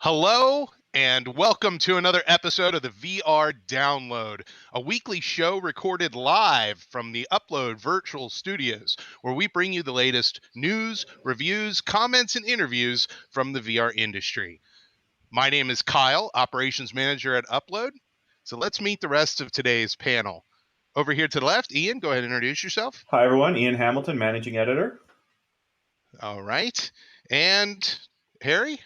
Hello and welcome to another episode of the VR Download, a weekly show recorded live from the Upload Virtual Studios, where we bring you the latest news, reviews, comments, and interviews from the VR industry. My name is Kyle, Operations Manager at Upload. So let's meet the rest of today's panel. Over here to the left, Ian, go ahead and introduce yourself. Hi, everyone. Ian Hamilton, Managing Editor. All right. And Harry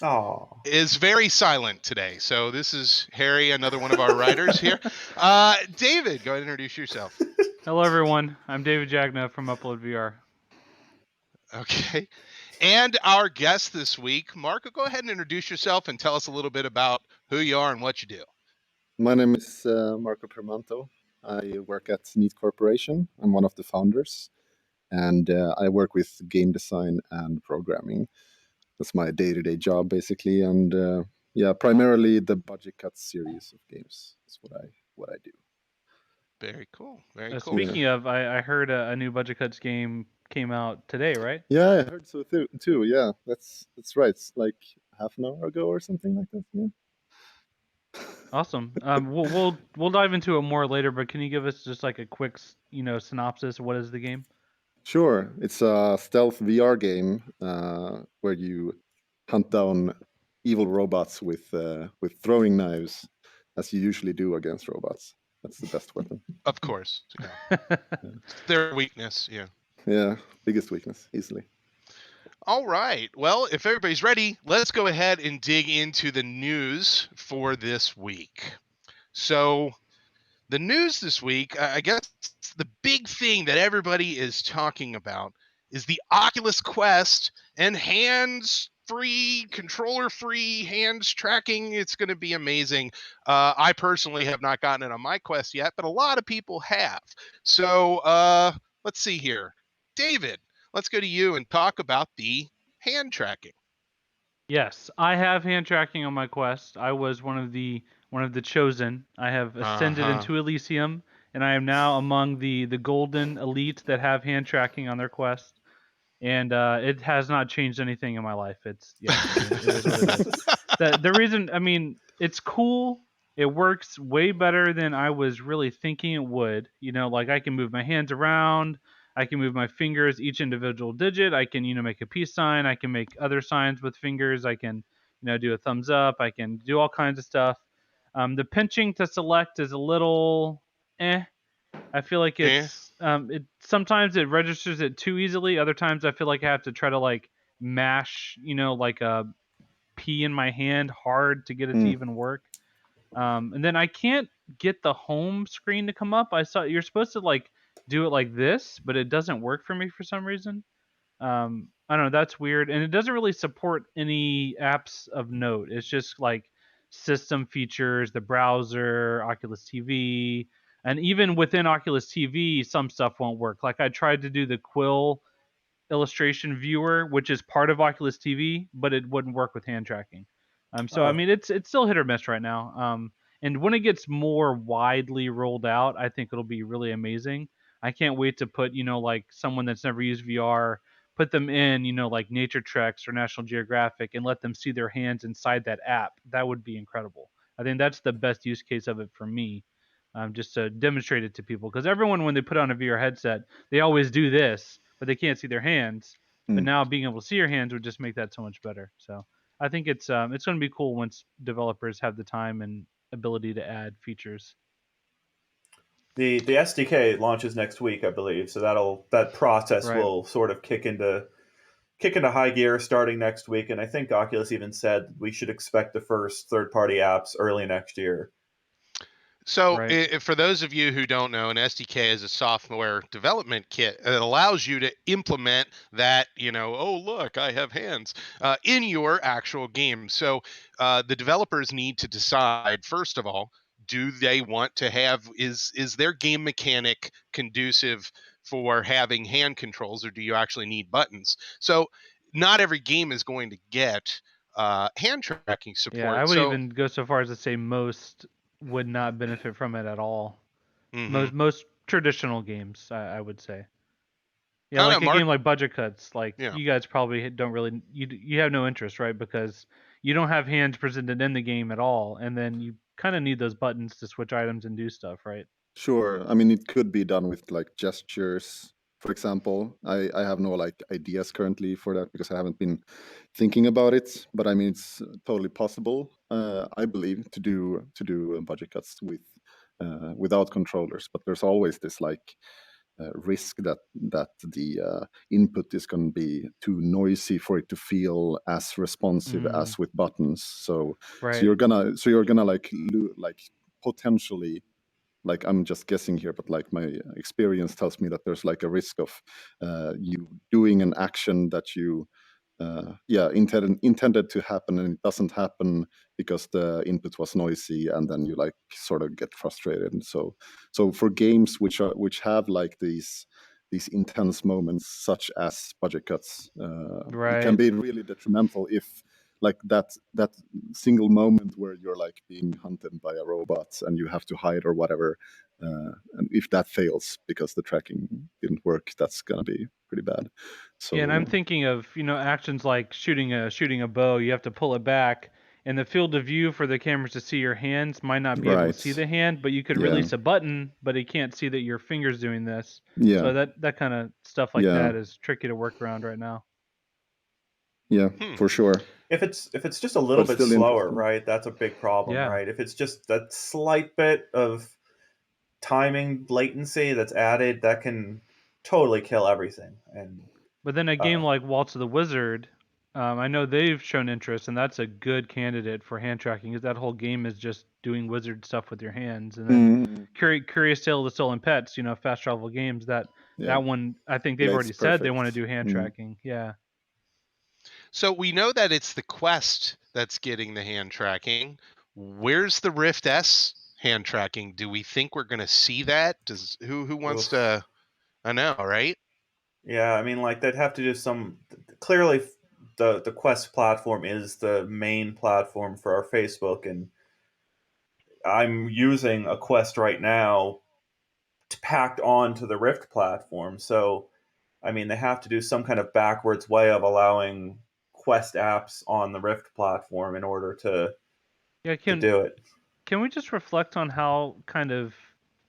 Oh, is very silent today. So this is Harry, another one of our writers here. David, go ahead and introduce yourself. Hello, everyone. I'm David Jagna from Upload VR. Okay. And our guest this week, Marko, go ahead and introduce yourself and tell us a little bit about who you are and what you do. My name is Marko Permanto. I work at Neat Corporation. I'm one of the founders, and I work with game design and programming. That's my day-to-day job, basically, and primarily the budget cut series of games. That's what I do. Very cool. Very cool. Speaking of, I heard a new Budget Cuts game came out today, right? Yeah, I heard so too. Yeah, that's right. It's like half an hour ago or something like that. Yeah. Awesome. We'll dive into it more later, but can you give us just like a quick, synopsis? What is the game? Sure. It's a stealth VR game where you hunt down evil robots with throwing knives, as you usually do against robots. That's the best weapon. Of course. Yeah. Their weakness, yeah. Yeah, biggest weakness, easily. All right. Well, if everybody's ready, let's go ahead and dig into the news for this week. So, the news this week, I guess the big thing that everybody is talking about is the Oculus Quest and hands-free, controller-free, hands tracking. It's going to be amazing. I personally have not gotten it on my Quest yet, but a lot of people have. So let's see here. David, let's go to you and talk about the hand tracking. Yes, I have hand tracking on my Quest. I was one of the chosen. I have ascended into Elysium, and I am now among the golden elite that have hand tracking on their Quest. And it has not changed anything in my life. It is what it is. The reason, it's cool. It works way better than I was really thinking it would. Like I can move my hands around. I can move my fingers, each individual digit. I can, make a peace sign. I can make other signs with fingers. I can, do a thumbs up. I can do all kinds of stuff. The pinching to select is a little I feel like it's sometimes it registers it too easily. Other times I feel like I have to try to like mash, like a P in my hand hard to get it to even work. And then I can't get the home screen to come up. I saw you're supposed to like do it like this, but it doesn't work for me for some reason. I don't know. That's weird, and it doesn't really support any apps of note. It's just like system features, the browser, Oculus TV, and even within Oculus TV, some stuff won't work. Like I tried to do the Quill illustration viewer, which is part of Oculus TV, but it wouldn't work with hand tracking. I mean, it's still hit or miss right now. And when it gets more widely rolled out, I think it'll be really amazing. I can't wait to put, like someone that's never used VR, put them in, like Nature Treks or National Geographic, and let them see their hands inside that app. That would be incredible. I think that's the best use case of it for me, just to demonstrate it to people. Because everyone, when they put on a VR headset, they always do this, but they can't see their hands. But now being able to see your hands would just make that so much better. So I think it's going to be cool once developers have the time and ability to add features. The SDK launches next week, I believe. So that process will sort of kick into high gear starting next week. And I think Oculus even said we should expect the first third-party apps early next year. So for those of you who don't know, an SDK is a software development kit that allows you to implement that, oh, look, I have hands in your actual game. So the developers need to decide, first of all, do they want to have, is their game mechanic conducive for having hand controls, or do you actually need buttons? So not every game is going to get hand tracking support. Yeah, I would even go so far as to say most would not benefit from it at all. Most traditional games, I would say. Yeah, I don't like know, a Mark. game like Budget Cuts, like Yeah. you guys probably don't really you have no interest, right? Because you don't have hands presented in the game at all, and then you kind of need those buttons to switch items and do stuff, right? Sure. I mean, it could be done with like gestures, for example. I have no like ideas currently for that because I haven't been thinking about it. But I mean, it's totally possible. I believe to do budget cuts with without controllers. But there's always this like risk that the input is going to be too noisy for it to feel as responsive as with buttons. So Right. you're gonna like like potentially, like I'm just guessing here, but like my experience tells me that there's like a risk of you doing an action that you intended to happen and it doesn't happen because the input was noisy, and then you like sort of get frustrated. And so for games which have like these intense moments such as budget cuts, it can Right. be really detrimental if like that single moment where you're like being hunted by a robot and you have to hide or whatever, and if that fails because the tracking didn't work, that's gonna be pretty bad. So Yeah, and I'm thinking of, actions like shooting a bow. You have to pull it back, and the field of view for the cameras to see your hands might not be able to see right, the hand, but you could yeah, release a button, but it can't see that your finger's doing this. yeah, So that kind of stuff like yeah, that is tricky to work around right now. yeah, for sure. If it's just a little But bit still slower, interesting. right? That's a big problem, Yeah. right? If it's just that slight bit of timing latency that's added, that can totally kill everything. And But then a game like Waltz of the Wizard, I know they've shown interest, and that's a good candidate for hand tracking, because that whole game is just doing wizard stuff with your hands. And then Curious Tale of the Stolen Pets, fast travel games, that Yeah, one, I think they've yeah, it's already said they perfect. want to do hand tracking. Yeah. So we know that it's the Quest that's getting the hand tracking. Where's the Rift S hand tracking? Do we think we're going to see that? Does who wants oof. to? I know, right? Yeah, I mean, like they'd have to do some. Clearly, the Quest platform is the main platform for our Facebook, and I'm using a Quest right now packed onto the Rift platform. So, I mean, they have to do some kind of backwards way of allowing Quest apps on the Rift platform in order Yeah, to do it. Can we just reflect on how kind of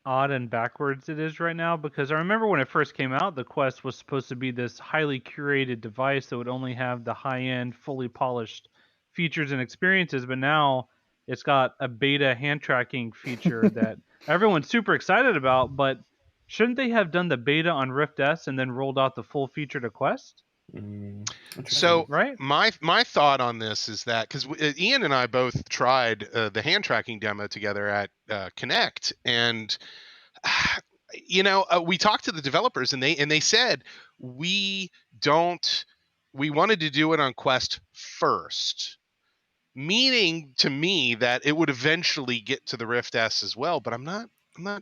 odd and backwards it is right now? Because I remember when it first came out, the Quest was supposed to be this highly curated device that would only have the high-end, fully polished features and experiences, but now it's got a beta hand tracking feature that everyone's super excited about, but shouldn't they have done the beta on Rift S and then rolled out the full feature to Quest? So Right? my thought on this is that because Ian and I both tried the hand tracking demo together at Connect, and we talked to the developers, and they said we wanted to do it on Quest first, meaning to me that it would eventually get to the Rift S as well, but I'm not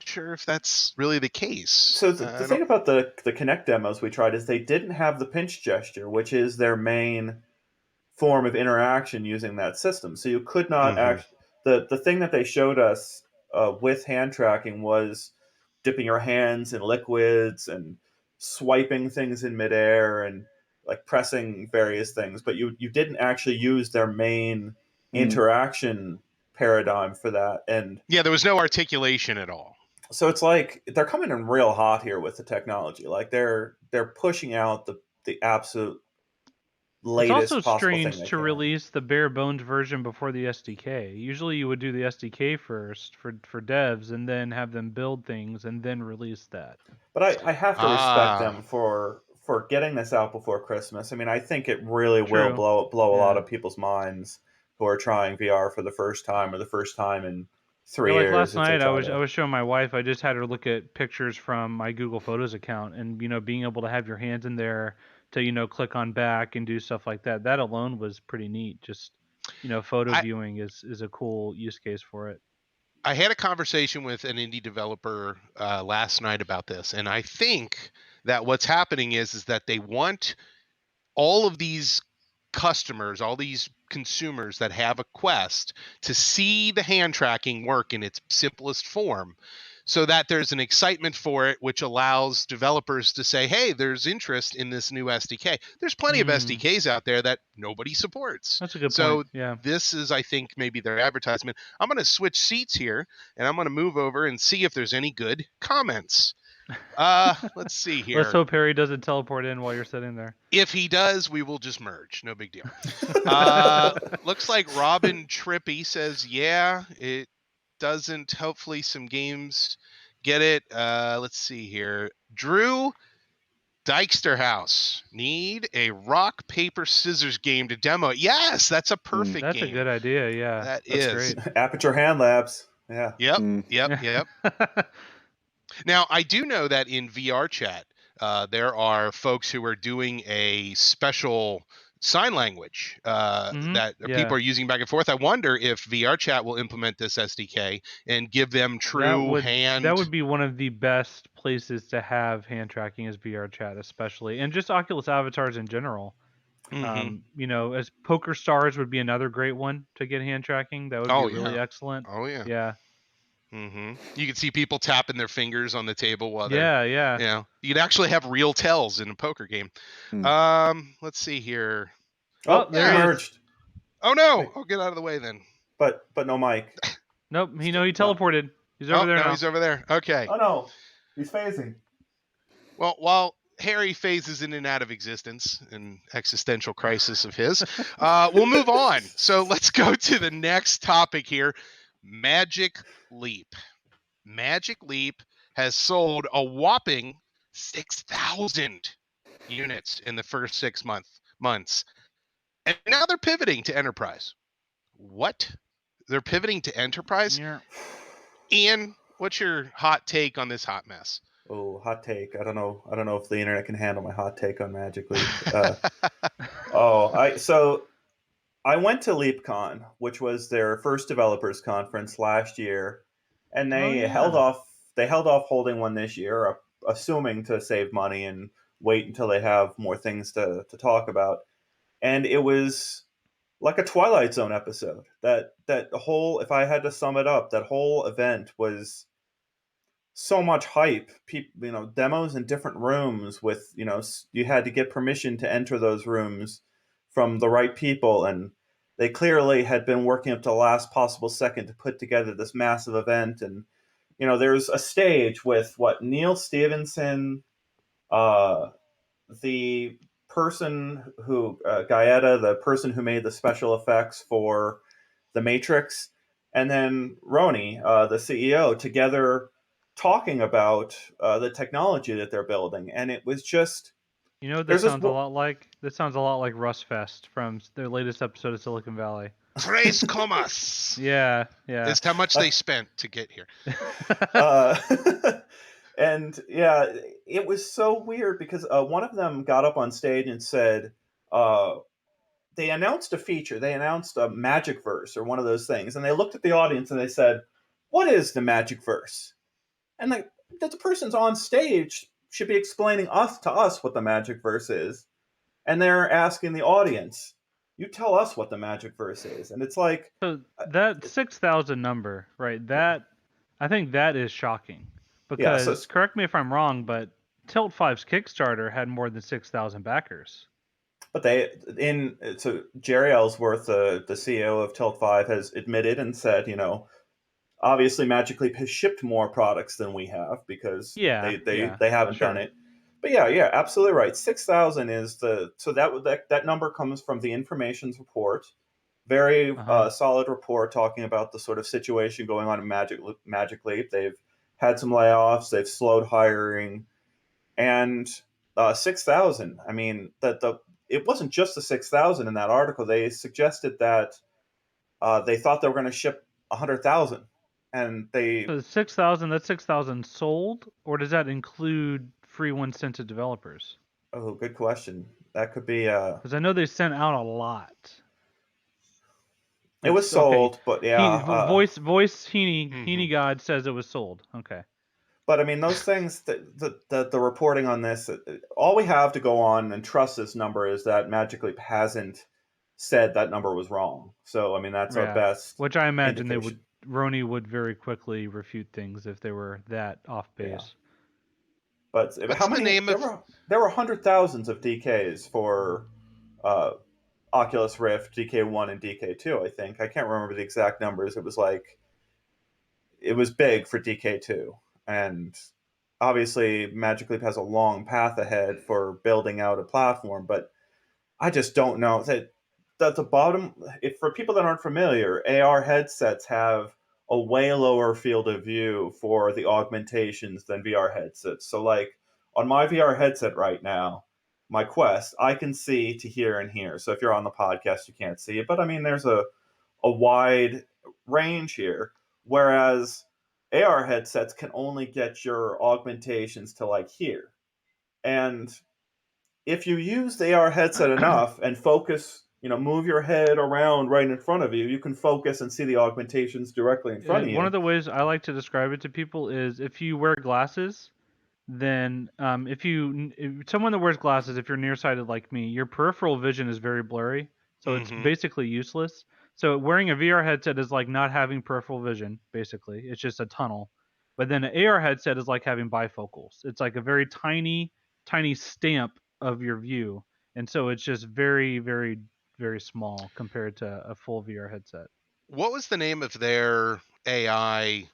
sure if that's really the case. So the thing about the Kinect demos we tried is they didn't have the pinch gesture, which is their main form of interaction using that system. So you could not actually. The thing that they showed us with hand tracking was dipping your hands in liquids and swiping things in midair and like pressing various things, but you didn't actually use their main interaction paradigm for that. And yeah, there was no articulation at all. so it's like they're coming in real hot here with the technology. Like they're pushing out the absolute It's also latest possible thing strange they to can. release the bare bones version before the SDK. Usually you would do the SDK first for devs and then have them build things and then release that. But I have to respect them for getting this out before Christmas. I mean, I think it really will True. blow a lot Yeah. of people's minds who are trying VR for the first time or the first time in 3 Yeah, like years last as they night I try was to. showing my wife, I just had her look at pictures from my Google Photos account, and being able to have your hands in there to click on back and do stuff like that. That alone was pretty neat. Just photo viewing is a cool use case for it. I had a conversation with an indie developer last night about this, and I think that what's happening is that they want all of these customers, all these consumers that have a Quest to see the hand tracking work in its simplest form, so that there's an excitement for it, which allows developers to say, hey, there's interest in this new SDK. There's plenty of SDKs out there that nobody supports. That's a good so point. Yeah. This is, I think, maybe their advertisement. I'm going to switch seats here, and I'm going to move over and see if there's any good comments. Let's see here. Let's hope Harry doesn't teleport in while you're sitting there. If he does, we will just merge. No big deal. Looks like Robin Trippy says, yeah, it doesn't. Hopefully some games get it. Let's see here. Drew Dyksterhouse, need a rock, paper, scissors game to demo it. Yes, that's a perfect That's game. a good idea, yeah. That's great. Aperture Hand Labs. Yeah. Yep. Now, I do know that in VR chat, there are folks who are doing a special sign language that people are using back and forth. I wonder if VR chat will implement this SDK and give them true hand. That would be one of the best places to have hand tracking is VR chat, especially, and just Oculus avatars in general. As Poker Stars would be another great one to get hand tracking. That would be really excellent. Oh yeah. Yeah. You can see people tapping their fingers on the table while they're you could actually have real tells in a poker game. Let's see here. Oh, there merged. Oh no! I'll get out of the way then. But no Mike. Nope. He teleported. He's over there now. He's over there. Okay. Oh no, he's phasing. Well, while Harry phases in and out of existence, an existential crisis of his, we'll move on. So let's go to the next topic here. Magic Leap. Magic Leap has sold a whopping 6,000 units in the first 6 months. And now they're pivoting to enterprise. What? They're pivoting to enterprise? Yeah. Ian, what's your hot take on this hot mess? Oh, hot take. I don't know if the internet can handle my hot take on Magic Leap. I went to LeapCon, which was their first developers conference last year, and they held off holding one this year, assuming to save money and wait until they have more things to talk about. And it was like a Twilight Zone episode. That whole, if I had to sum it up, that whole event was so much hype. Demos in different rooms with, you had to get permission to enter those rooms from the right people, and they clearly had been working up to the last possible second to put together this massive event. And there's a stage with Neil Stevenson, the person who Gaeta, the person who made the special effects for The Matrix, and then Roni, the CEO, together talking about the technology that they're building. And it was just, that sounds a lot like Rustfest from their latest episode of Silicon Valley. Tres comas. Yeah. It's how much they spent to get here. And yeah, it was so weird because one of them got up on stage and said, they announced a feature. They announced a Magic Verse or one of those things. And they looked at the audience and they said, what is the Magic Verse? And the person's on stage should be explaining to us what the Magic Verse is. And they're asking the audience, you tell us what the Magic Verse is. And it's like... So that 6,000 number, right, I think that is shocking. Because, correct me if I'm wrong, but Tilt 5's Kickstarter had more than 6,000 backers. But Jerry Ellsworth, the CEO of Tilt 5, has admitted and said, obviously Magic Leap has shipped more products than we have because they haven't done it. But yeah, absolutely right. 6,000 is that number comes from the Information's report. Very solid report talking about the sort of situation going on in Magic Leap. They've had some layoffs. They've slowed hiring, and 6,000. I mean, it wasn't just the 6,000 in that article. They suggested that they thought they were going to ship 100,000, and so 6,000. That's 6,000 sold, or does that include free ones sent to developers? Oh, good question. That could be because I know they sent out a lot. It was sold, but yeah. Voice Heaney God says it was sold. Okay. But I mean, those things, the reporting on this, all we have to go on and trust this number is that Magic Leap hasn't said that number was wrong. So I mean, that's our best. Which I imagine they would Roni would very quickly refute things if they were that off base. Yeah. But What's how the many? name of? There were hundred thousands of DKs for Oculus Rift, DK1 and DK2. I think I can't remember the exact numbers. It was big for DK2, and obviously Magic Leap has a long path ahead for building out a platform. But I just don't know that the bottom. If for people that aren't familiar, AR headsets have a way lower field of view for the augmentations than VR headsets. So, like on my VR headset right now, my Quest, I can see to here and here. So if you're on the podcast, you can't see it, but I mean, there's a wide range here. Whereas AR headsets can only get your augmentations to like here. And if you use the AR headset enough and focus, move your head around right in front of you, you can focus and see the augmentations directly in front of you. One of the ways I like to describe it to people is if you wear glasses, then if someone that wears glasses, if you're nearsighted like me, your peripheral vision is very blurry, so it's basically useless. So wearing a VR headset is like not having peripheral vision, basically. It's just a tunnel. But then an AR headset is like having bifocals. It's like a very tiny, tiny stamp of your view. And so it's just very, very, very small compared to a full VR headset. What was the name of their AI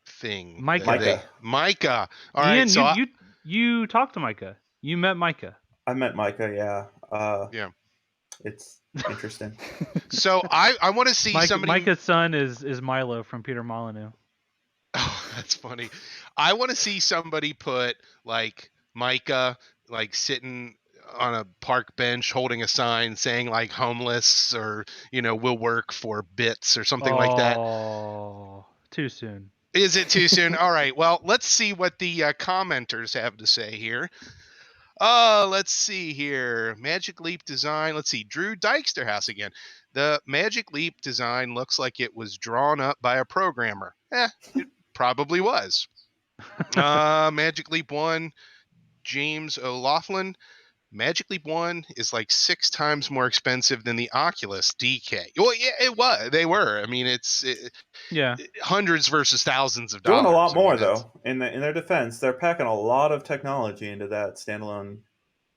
thing? Micah. Micah. All Ian, right, so you talked to Micah. You met Micah. I met Micah, yeah. yeah. It's interesting. So I want to see somebody. Micah's son is Milo from Peter Molyneux. Oh, that's funny. I want to see somebody put like Micah like sitting on a park bench holding a sign saying like homeless or will work for bits or something like that. Oh, too soon. Is it too soon? All right. Well, let's see what the commenters have to say here. Let's see here. Magic Leap design. Let's see. Drew Dyksterhouse again. The Magic Leap design looks like it was drawn up by a programmer. It probably was. Magic Leap 1, James O'Loughlin. Magic Leap 1 is like 6 times more expensive than the Oculus Sdk. Well, yeah, it was. They were. I mean, hundreds versus thousands of dollars. Doing a lot more, though. In their defense, they're packing a lot of technology into that standalone,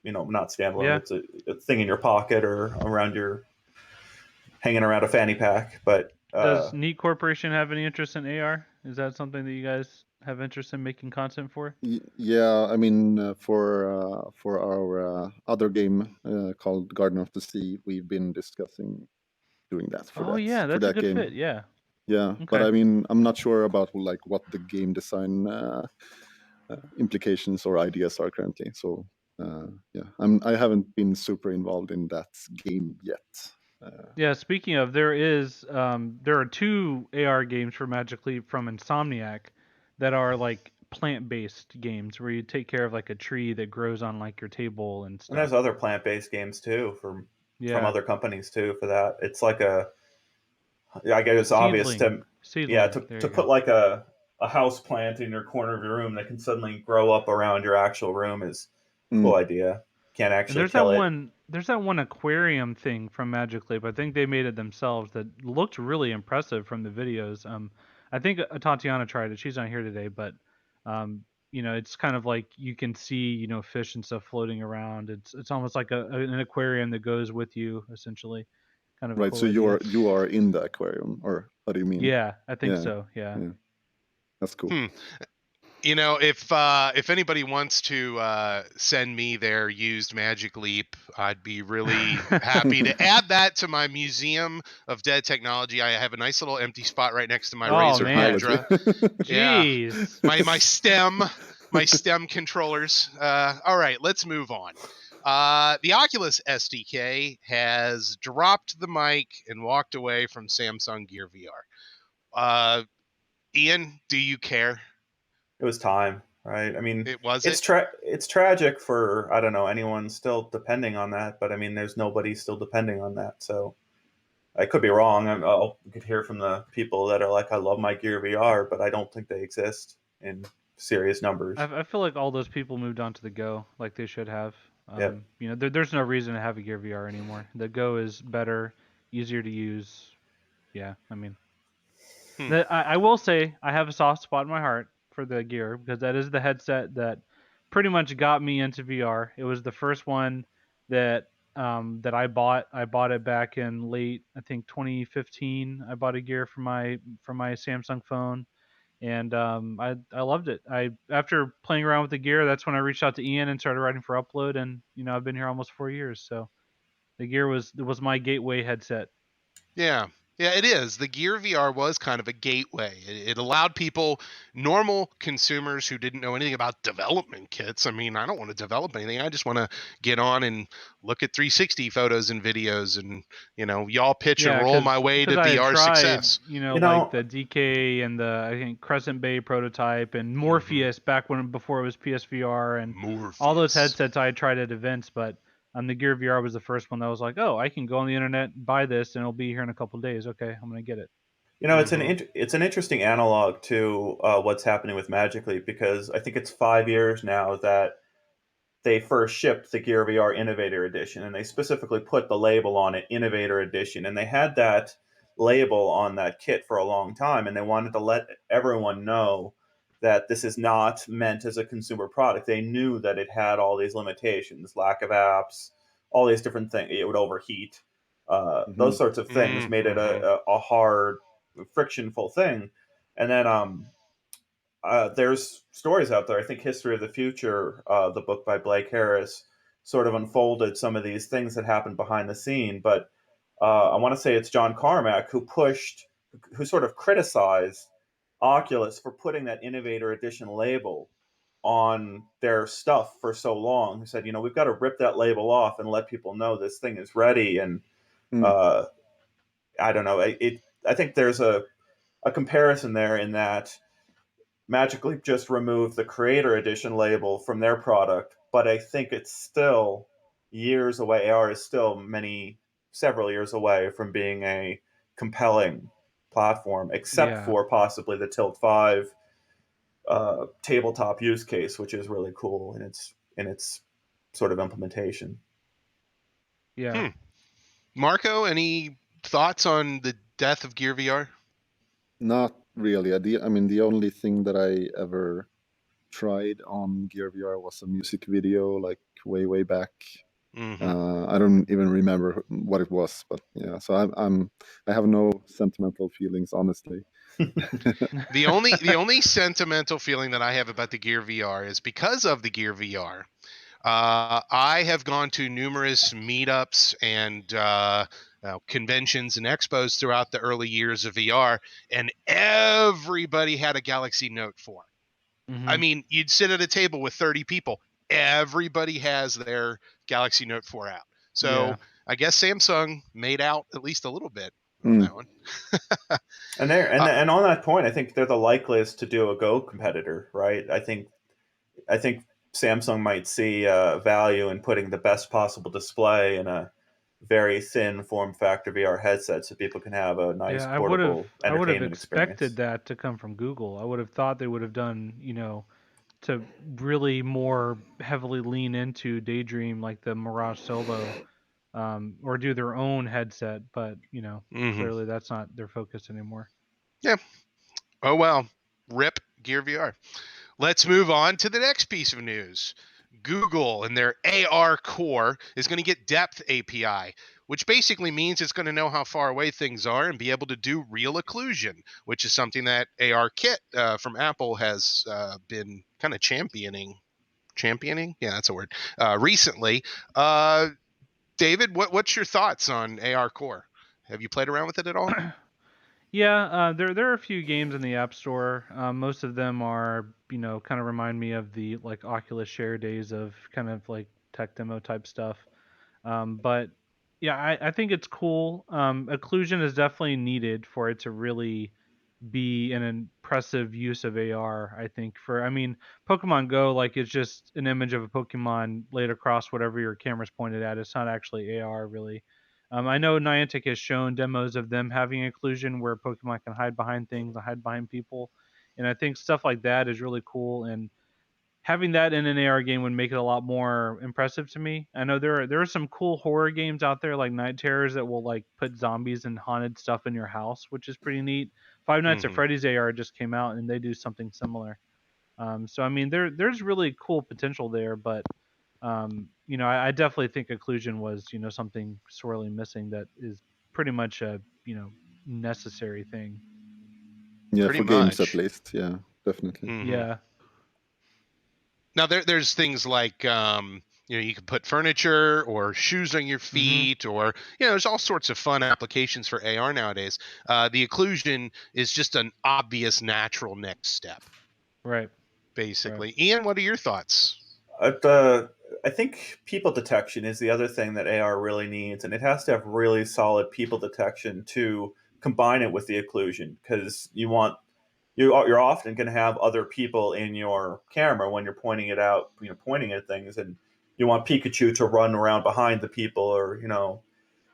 not standalone. Yeah. It's a thing in your pocket or around hanging around a fanny pack. But does Neat Corporation have any interest in AR? Is that something that you guys have interest in making content for? Yeah, I mean, for our other game called Garden of the Sea, we've been discussing doing that for yeah, that's for a good game. fit. Yeah. Yeah, Okay. but I mean, I'm not sure about like what the game design implications or ideas are currently. So yeah, I haven't been super involved in that game yet. Yeah, speaking of, there are 2 AR games for Magic Leap from Insomniac that are like plant-based games where you take care of like a tree that grows on like your table and stuff. And there's other plant-based games too from other companies too for that. It's like I guess it's obvious to put like a house plant in your corner of your room that can suddenly grow up around your actual room is a cool idea. Can't actually kill it. There's that one aquarium thing from Magic Leap. I think they made it themselves that looked really impressive from the videos. I think Tatiana tried it. She's not here today, but it's kind of like you can see, fish and stuff floating around. It's almost like an aquarium that goes with you, essentially. Kind of right. A cool So idea. you are in the aquarium, or what do you mean? Yeah, I think so. Yeah. That's cool. If anybody wants to send me their used Magic Leap, I'd be really happy to add that to my museum of dead technology. I have a nice little empty spot right next to my Razer Hydra. Jeez. Yeah, my STEM controllers. All right, let's move on. The Oculus SDK has dropped the mic and walked away from Samsung Gear VR. Ian, do you care? It was time, right? I mean, it's tragic for, I don't know, anyone still depending on that, but I mean, there's nobody still depending on that. So I could be wrong. You could hear from the people that are like, I love my Gear VR, but I don't think they exist in serious numbers. I feel like all those people moved on to the Go like they should have. Yep. There's no reason to have a Gear VR anymore. The Go is better, easier to use. Yeah, I mean. I will say I have a soft spot in my heart for the Gear because that is the headset that pretty much got me into VR. It was the first one that that I bought. I bought it back in late, I think 2015. I bought a Gear for my Samsung phone, and I loved it. I After playing around with the Gear, that's when I reached out to Ian and started writing for Upload, and I've been here almost 4 years. So the Gear was my gateway headset. Yeah. Yeah, it is. The Gear VR was kind of a gateway. It allowed people, normal consumers who didn't know anything about development kits. I mean, I don't want to develop anything. I just want to get on and look at 360 photos and videos and, y'all pitch and Yeah, roll my way to I had VR tried, success. like the DK and the I think Crescent Bay prototype and Morpheus back before it was PSVR and all those Morpheus. headsets I had tried at events, but the Gear VR was the first one that was like, oh, I can go on the internet, buy this, and it'll be here in a couple of days. Okay, I'm gonna get it. It's an interesting analog to what's happening with Magic Leap, because I think it's 5 years now that they first shipped the Gear VR Innovator Edition, and they specifically put the label on it, Innovator Edition, and they had that label on that kit for a long time, and they wanted to let everyone know that this is not meant as a consumer product. They knew that it had all these limitations, lack of apps, all these different things. It would overheat. Those sorts of things made it a hard, frictionful thing. And then there's stories out there. I think History of the Future, the book by Blake Harris, sort of unfolded some of these things that happened behind the scene. But I want to say it's John Carmack who sort of criticized Oculus for putting that Innovator Edition label on their stuff for so long. He said, we've got to rip that label off and let people know this thing is ready. And I don't know. I think there's a comparison there in that Magic Leap just removed the Creator Edition label from their product, but I think it's still years away. AR is still several years away from being a compelling platform, except Yeah, for possibly the Tilt 5 tabletop use case, which is really cool in its sort of implementation. yeah. Marko, any thoughts on the death of Gear VR? Not really. I mean, the only thing that I ever tried on Gear VR was a music video, like way back. I don't even remember what it was, but yeah. So I have no sentimental feelings, honestly. The only sentimental feeling that I have about the Gear VR is because of the Gear VR. I have gone to numerous meetups and conventions and expos throughout the early years of VR, and everybody had a Galaxy Note 4. I mean, you'd sit at a table with 30 people. Everybody has their Galaxy Note 4 out. So I guess Samsung made out at least a little bit on that one. and on that point, I think they're the likeliest to do a Go competitor, right? I think Samsung might see value in putting the best possible display in a very thin form factor VR headset, so people can have a nice portable entertainment expected experience. that to come from Google. I would have thought they would have done, to really more heavily lean into Daydream like the Mirage Solo, or do their own headset, but clearly that's not their focus anymore. Yeah. Oh well. RIP Gear VR. Let's move on to the next piece of news. Google and their AR Core is going to get Depth API, which basically means it's going to know how far away things are and be able to do real occlusion, which is something that AR Kit from Apple has been kind of championing. Yeah, that's a word. Recently. David, what's your thoughts on AR Core? Have you played around with it at all? Yeah, there are a few games in the App Store. Most of them are, kind of remind me of the like Oculus Share days of kind of like tech demo type stuff. But yeah, I think it's cool. Occlusion is definitely needed for it to really be an impressive use of AR. I think Pokemon Go, like it's just an image of a Pokemon laid across whatever your camera's pointed at. It's not actually AR really. I know Niantic has shown demos of them having occlusion where Pokemon can hide behind things and hide behind people, and I think stuff like that is really cool. And having that in an AR game would make it a lot more impressive to me. I know there are some cool horror games out there like Night Terrors that will like put zombies and haunted stuff in your house, which is pretty neat. Five Nights at Freddy's AR just came out and they do something similar. So I mean, there's really cool potential there, but I definitely think occlusion was something sorely missing that is pretty much a necessary thing. Yeah, Pretty for games at much. least. Yeah, definitely. Yeah. Now there's things like you can put furniture or shoes on your feet, or there's all sorts of fun applications for AR nowadays. The occlusion is just an obvious natural next step, Right. basically. Ian, what are your thoughts? I think people detection is the other thing that AR really needs, and it has to have really solid people detection to combine it with the occlusion, because you're often going to have other people in your camera when you're pointing it out, pointing at things, and you want Pikachu to run around behind the people, or so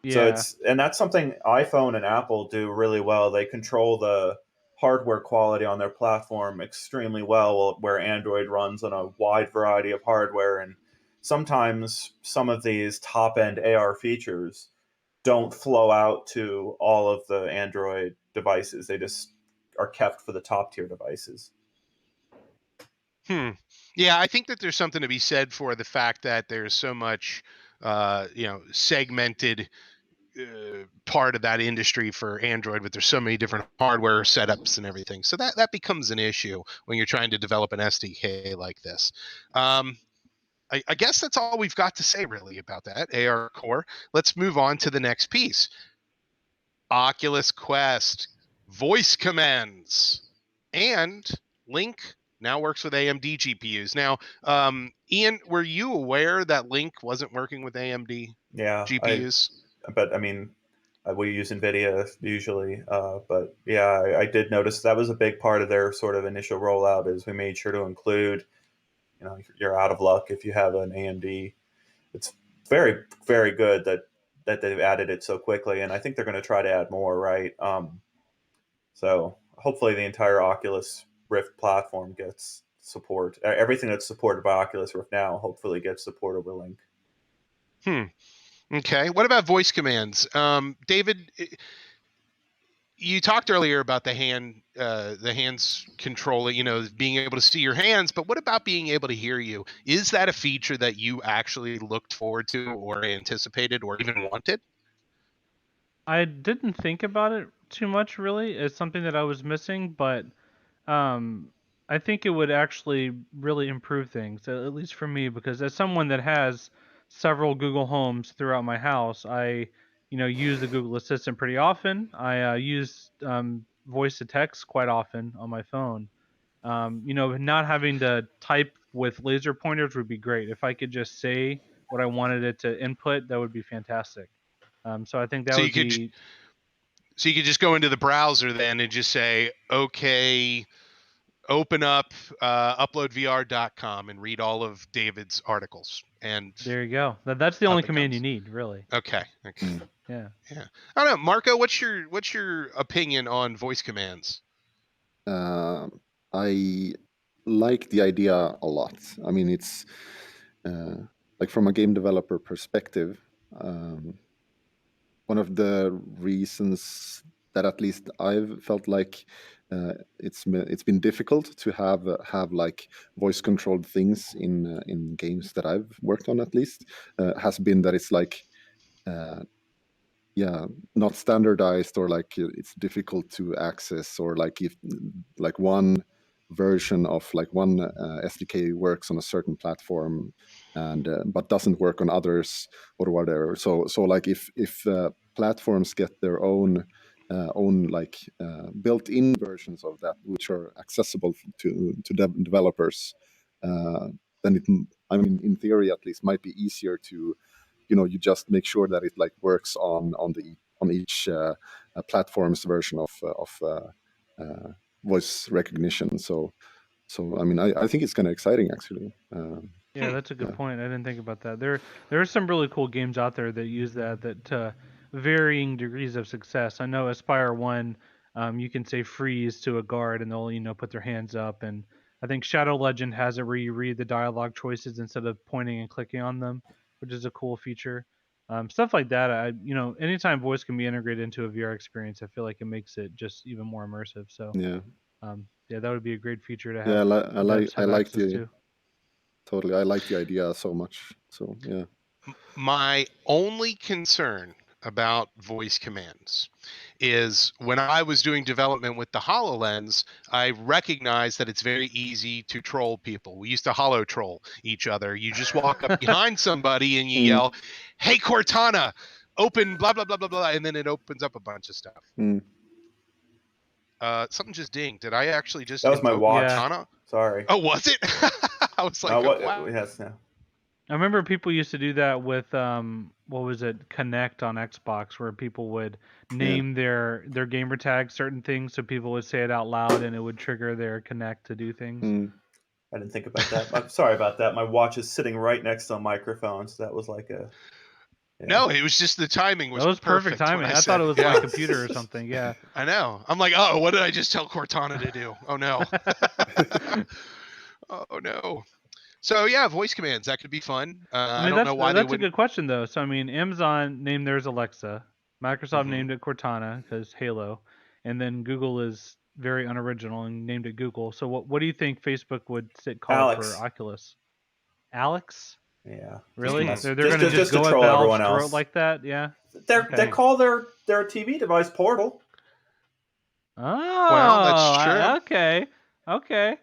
Yeah. and that's something iPhone and Apple do really well. They control the hardware quality on their platform extremely well, where Android runs on a wide variety of hardware, and sometimes some of these top end AR features don't flow out to all of the Android devices. They just are kept for the top tier devices. Yeah, I think that there's something to be said for the fact that there's so much, segmented part of that industry for Android, but there's so many different hardware setups and everything. So that becomes an issue when you're trying to develop an SDK like this. I guess that's all we've got to say really about that AR Core. Let's move on to the next piece. Oculus Quest voice commands, and Link now works with AMD GPUs. Now, Ian, were you aware that Link wasn't working with AMD GPUs? But I mean, we use NVIDIA usually, but yeah, I did notice that was a big part of their sort of initial rollout. Is we made sure to include, you're out of luck if you have an AMD. It's very, very good that they've added it so quickly, and I think they're going to try to add more, right? So hopefully the entire Oculus Rift platform gets support. Everything that's supported by Oculus Rift now hopefully gets support over Link. Okay. What about voice commands? David, you talked earlier about the hands controlling, being able to see your hands, but what about being able to hear you? Is that a feature that you actually looked forward to or anticipated or even wanted? I didn't think about it too much really. It's something that I was missing, but um, I think it would actually really improve things, at least for me, because as someone that has several Google Homes throughout my house, I use the Google Assistant pretty often. I use voice to text quite often on my phone. Not having to type with laser pointers would be great. If I could just say what I wanted it to input, that would be fantastic. So I think that So would be. you could just go into the browser then and just say, okay, open up uploadvr.com and read all of David's articles. And There you go. That's the up only it command comes. you need, really. Okay. Yeah. Yeah. I don't know, Marko. What's your opinion on voice commands? I like the idea a lot. I mean, it's like from a game developer perspective, one of the reasons that at least I've felt like it's been difficult to have like voice controlled things in games that I've worked on, at least has been that it's like not standardized, or like it's difficult to access, or like if like one version of like one SDK works on a certain platform and but doesn't work on others or whatever. So like if platforms get their own like built-in versions of that which are accessible to developers, then I mean, in theory at least, might be easier to you just make sure that it like works on each platform's version of voice recognition. So I mean, I think it's kind of exciting, actually. Yeah, that's a good point. I didn't think about that. There are some really cool games out there that use that to varying degrees of success. I know Aspire 1, you can say freeze to a guard and they'll put their hands up, and I think Shadow Legend has it where you read the dialogue choices instead of pointing and clicking on them, which is a cool feature. Stuff like that. Anytime voice can be integrated into a VR experience, I feel like it makes it just even more immersive. So Yeah. That would be a great feature to have. Yeah, I like access the to. totally. I like the idea so much. So yeah. My only concern about voice commands is when I was doing development with the HoloLens, I recognized that it's very easy to troll people. We used to holo troll each other. You just walk up behind somebody and you yell, "Hey Cortana, open blah blah blah blah blah," and then it opens up a bunch of stuff. Something just dinged. Did I actually just That was my invoke watch. Cortana? Sorry. Oh, was it? I was like, wow. Yes, no. I remember people used to do that with what was it, Connect on Xbox, where people would name their gamer tag certain things, so people would say it out loud, and it would trigger their Connect to do things. I didn't think about that. I'm sorry about that. My watch is sitting right next to a microphone, so that was like a. Yeah. No, it was just the timing was. That was perfect timing. I thought it was my computer or something. Yeah. I know. I'm like, oh, what did I just tell Cortana to do? Oh no. Oh no. So yeah, voice commands, that could be fun. I don't know why that's a good question though. So I mean, Amazon named theirs Alexa, Microsoft named it Cortana because Halo, and then Google is very unoriginal and named it Google. So what do you think Facebook would call it for Oculus? Alex? Yeah. Really? They're going to just go at Valve's throat like that? Yeah. They call their TV device Portal. Oh, well, that's true. Okay.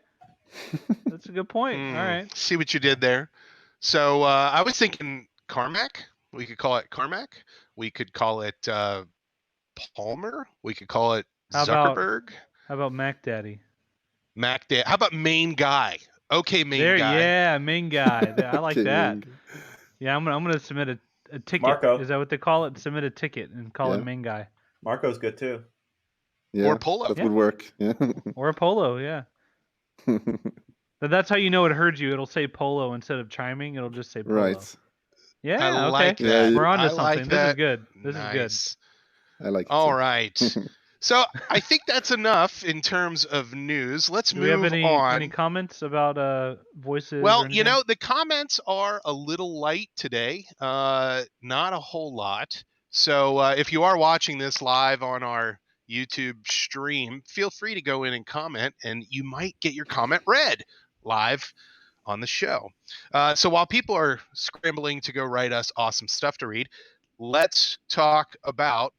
That's a good point. All right. See what you did there. So I was thinking Carmack. We could call it Carmack. We could call it Palmer. We could call it Zuckerberg. How about Mac Daddy? Mac Daddy. How about Main Guy? Okay, Main Guy. Yeah, Main Guy. I like that. Yeah, I'm gonna submit a ticket. Marko. Is that what they call it? Submit a ticket and call it Main Guy. Marko's good too. Yeah, or Polo. That would work. Yeah. Or a Polo, yeah. But that's how you know it heard you. It'll say Polo instead of chiming. It'll just say Polo. Right. Yeah, I okay. like that. We're on to I something. like This is good. This is good. I like it. All right. So I think that's enough in terms of news. Let's move on. Do we have any comments about voices? Well, the comments are a little light today. Not a whole lot. So if you are watching this live on our YouTube stream, feel free to go in and comment, and you might get your comment read live on the show. So while people are scrambling to go write us awesome stuff to read, let's talk about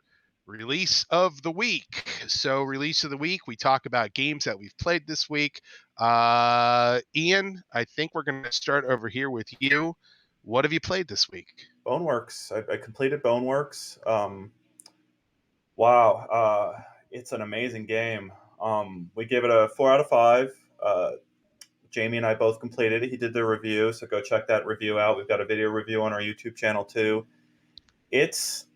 release of the week. So release of the week, we talk about games that we've played this week. Ian, I think we're going to start over here with you. What have you played this week? Boneworks. I completed Boneworks. Wow. It's an amazing game. We gave it a 4 out of 5. Jamie and I both completed it. He did the review, so go check that review out. We've got a video review on our YouTube channel too. It's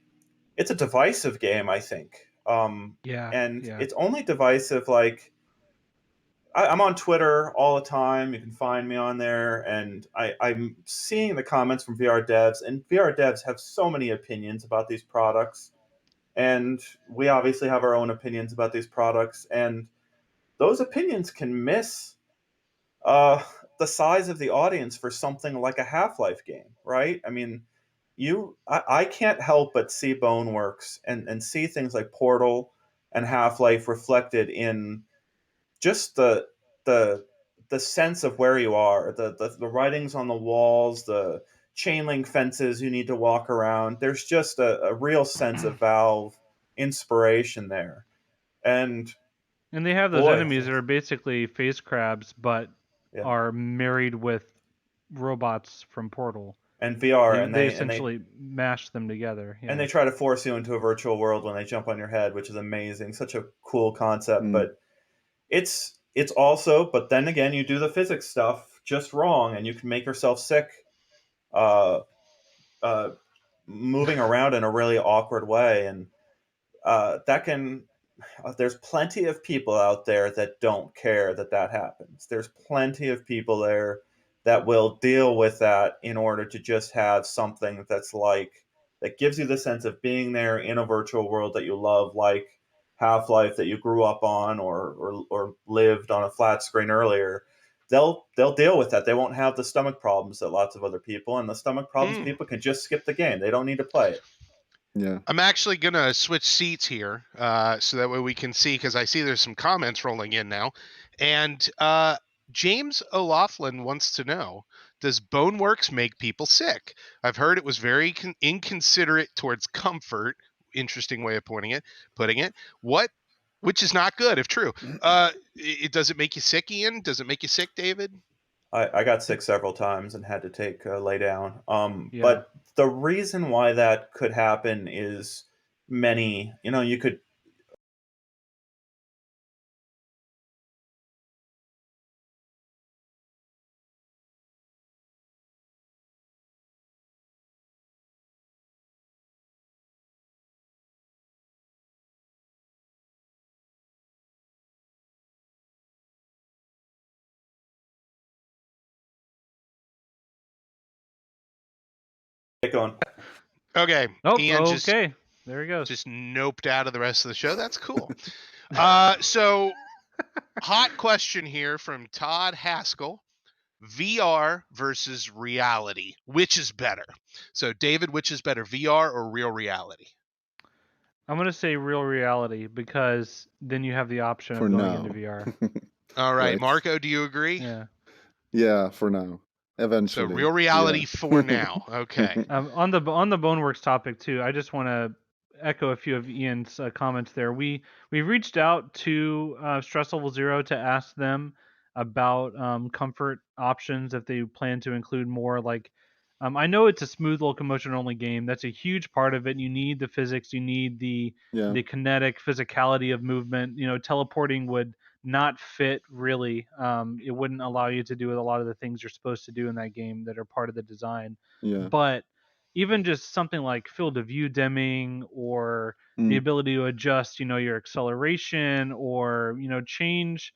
a divisive game, I think. It's only divisive, like, I'm on Twitter all the time. You can find me on there, and I'm seeing the comments from VR devs, and VR devs have so many opinions about these products, and we obviously have our own opinions about these products, and those opinions can miss the size of the audience for something like a Half-Life game, right? I mean, I can't help but see Boneworks and see things like Portal and Half-Life reflected in just the sense of where you are, the writings on the walls, the chain link fences you need to walk around. There's just a real sense of Valve inspiration there, and they have those enemies that are basically face crabs, but are married with robots from Portal. And VR, and they essentially mash them together. And they try to force you into a virtual world when they jump on your head, which is amazing. Such a cool concept, but it's also, but then again, you do the physics stuff just wrong, and you can make yourself sick, moving around in a really awkward way, and that can. There's plenty of people out there that don't care that happens. There's plenty of people there that will deal with that in order to just have something that gives you the sense of being there in a virtual world that you love, like Half-Life that you grew up on or lived on a flat screen earlier. they'll deal with that. They won't have the stomach problems that lots of other people, and the stomach problems people can just skip the game. They don't need to play it. Yeah. I'm actually gonna switch seats here, so that way we can see, because I see there's some comments rolling in now, and James O'Laughlin wants to know: does Boneworks make people sick? I've heard it was very inconsiderate towards comfort. Interesting way of putting it. Which is not good if true. Does it make you sick, Ian? Does it make you sick, David? I got sick several times and had to take lay down. Yeah. But the reason why that could happen is many. You could. Get going. Okay. Oh, Ian okay. There he goes. just noped out of the rest of the show. That's cool. So hot question here from Todd Haskell: VR versus reality, which is better? So David, which is better, VR or real reality? I'm gonna say real reality, because then you have the option For of going now. into VR. All right, Right. Marko, do you agree? Yeah. Yeah, for now. So Eventually. real reality yeah. for now. Okay. On the Boneworks topic too, I just want to echo a few of Ian's comments there. We reached out to Stress Level Zero to ask them about comfort options, if they plan to include more. Like, I know it's a smooth locomotion only game. That's a huge part of it. You need the physics. You need Yeah. the kinetic physicality of movement. Teleporting would not fit really. It wouldn't allow you to do a lot of the things you're supposed to do in that game that are part of the design. Yeah. But even just something like field of view dimming, or the Mm. ability to adjust, your acceleration, or change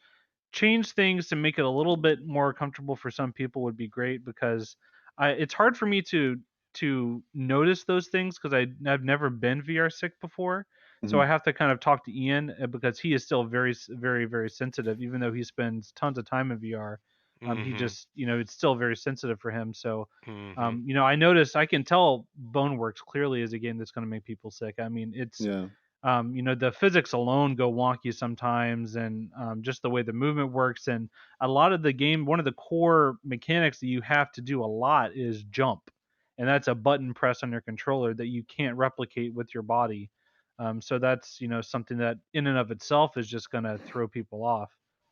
things to make it a little bit more comfortable for some people would be great, because it's hard for me to notice those things, because I've never been VR sick before. So I Mhm. have to kind of talk to Ian, because he is still very, very, very sensitive, even though he spends tons of time in VR. He Mm-hmm. just, it's still very sensitive for him. So, Mm-hmm. I can tell Boneworks clearly is a game that's going to make people sick. I mean, it's Yeah. the physics alone go wonky sometimes, and just the way the movement works, and a lot of the game, one of the core mechanics that you have to do a lot is jump, and that's a button press on your controller that you can't replicate with your body. So that's something that in and of itself is just going to throw people off.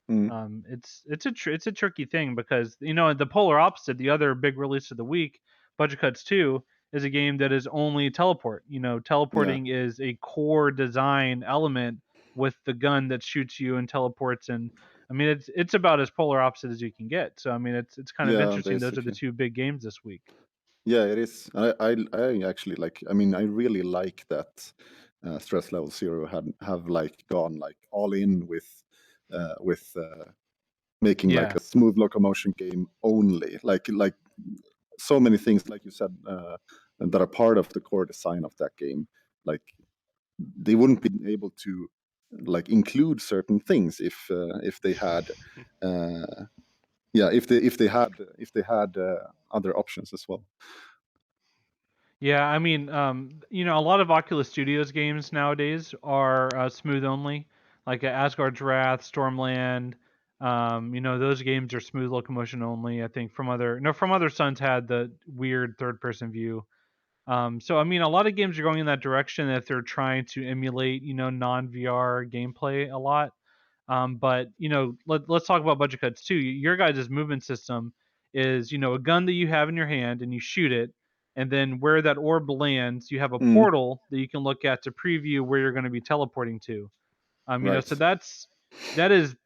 Mm. It's a tricky thing, because the polar opposite, the other big release of the week, Budget Cuts 2, is a game that is only teleport. Yeah. Teleporting is a core design element with the gun that shoots you and teleports, and I mean it's about as polar opposite as you can get. So I mean it's kind of Yeah, interesting. Those are the basically. two big games this week. Yeah, it is. I actually like. I mean, I really like that Stress Level Zero have like gone like all in with making like Yeah. a smooth locomotion game only. Like so many things, like you said, that are part of the core design of that game. Like they wouldn't be able to like include certain things if they had. Yeah, if they had other options as well. Yeah, I mean, a lot of Oculus Studios games nowadays are smooth only, like Asgard's Wrath, Stormland. Those games are smooth locomotion only. I think From Other Suns had the weird third-person view. So I mean, a lot of games are going in that direction, that they're trying to emulate, non-VR gameplay a lot. But let's talk about Budget Cuts too. Your guys' movement system is, a gun that you have in your hand and you shoot it, and then where that orb lands, you have a Mm, portal that you can look at to preview where you're going to be teleporting to. So right. that is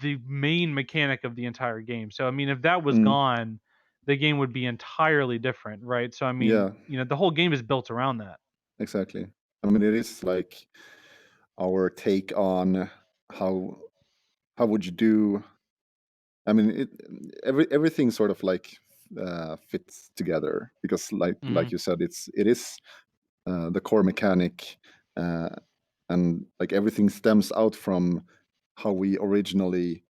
the main mechanic of the entire game. So I mean, if that was Mm, gone, the game would be entirely different, right? So I mean, yeah, the whole game is built around that. exactly. I mean, it is like our take on how how would you do. I mean, everything sort of like fits together because, Hmm. like you said, it is the core mechanic, uh, and like everything stems out from how we originally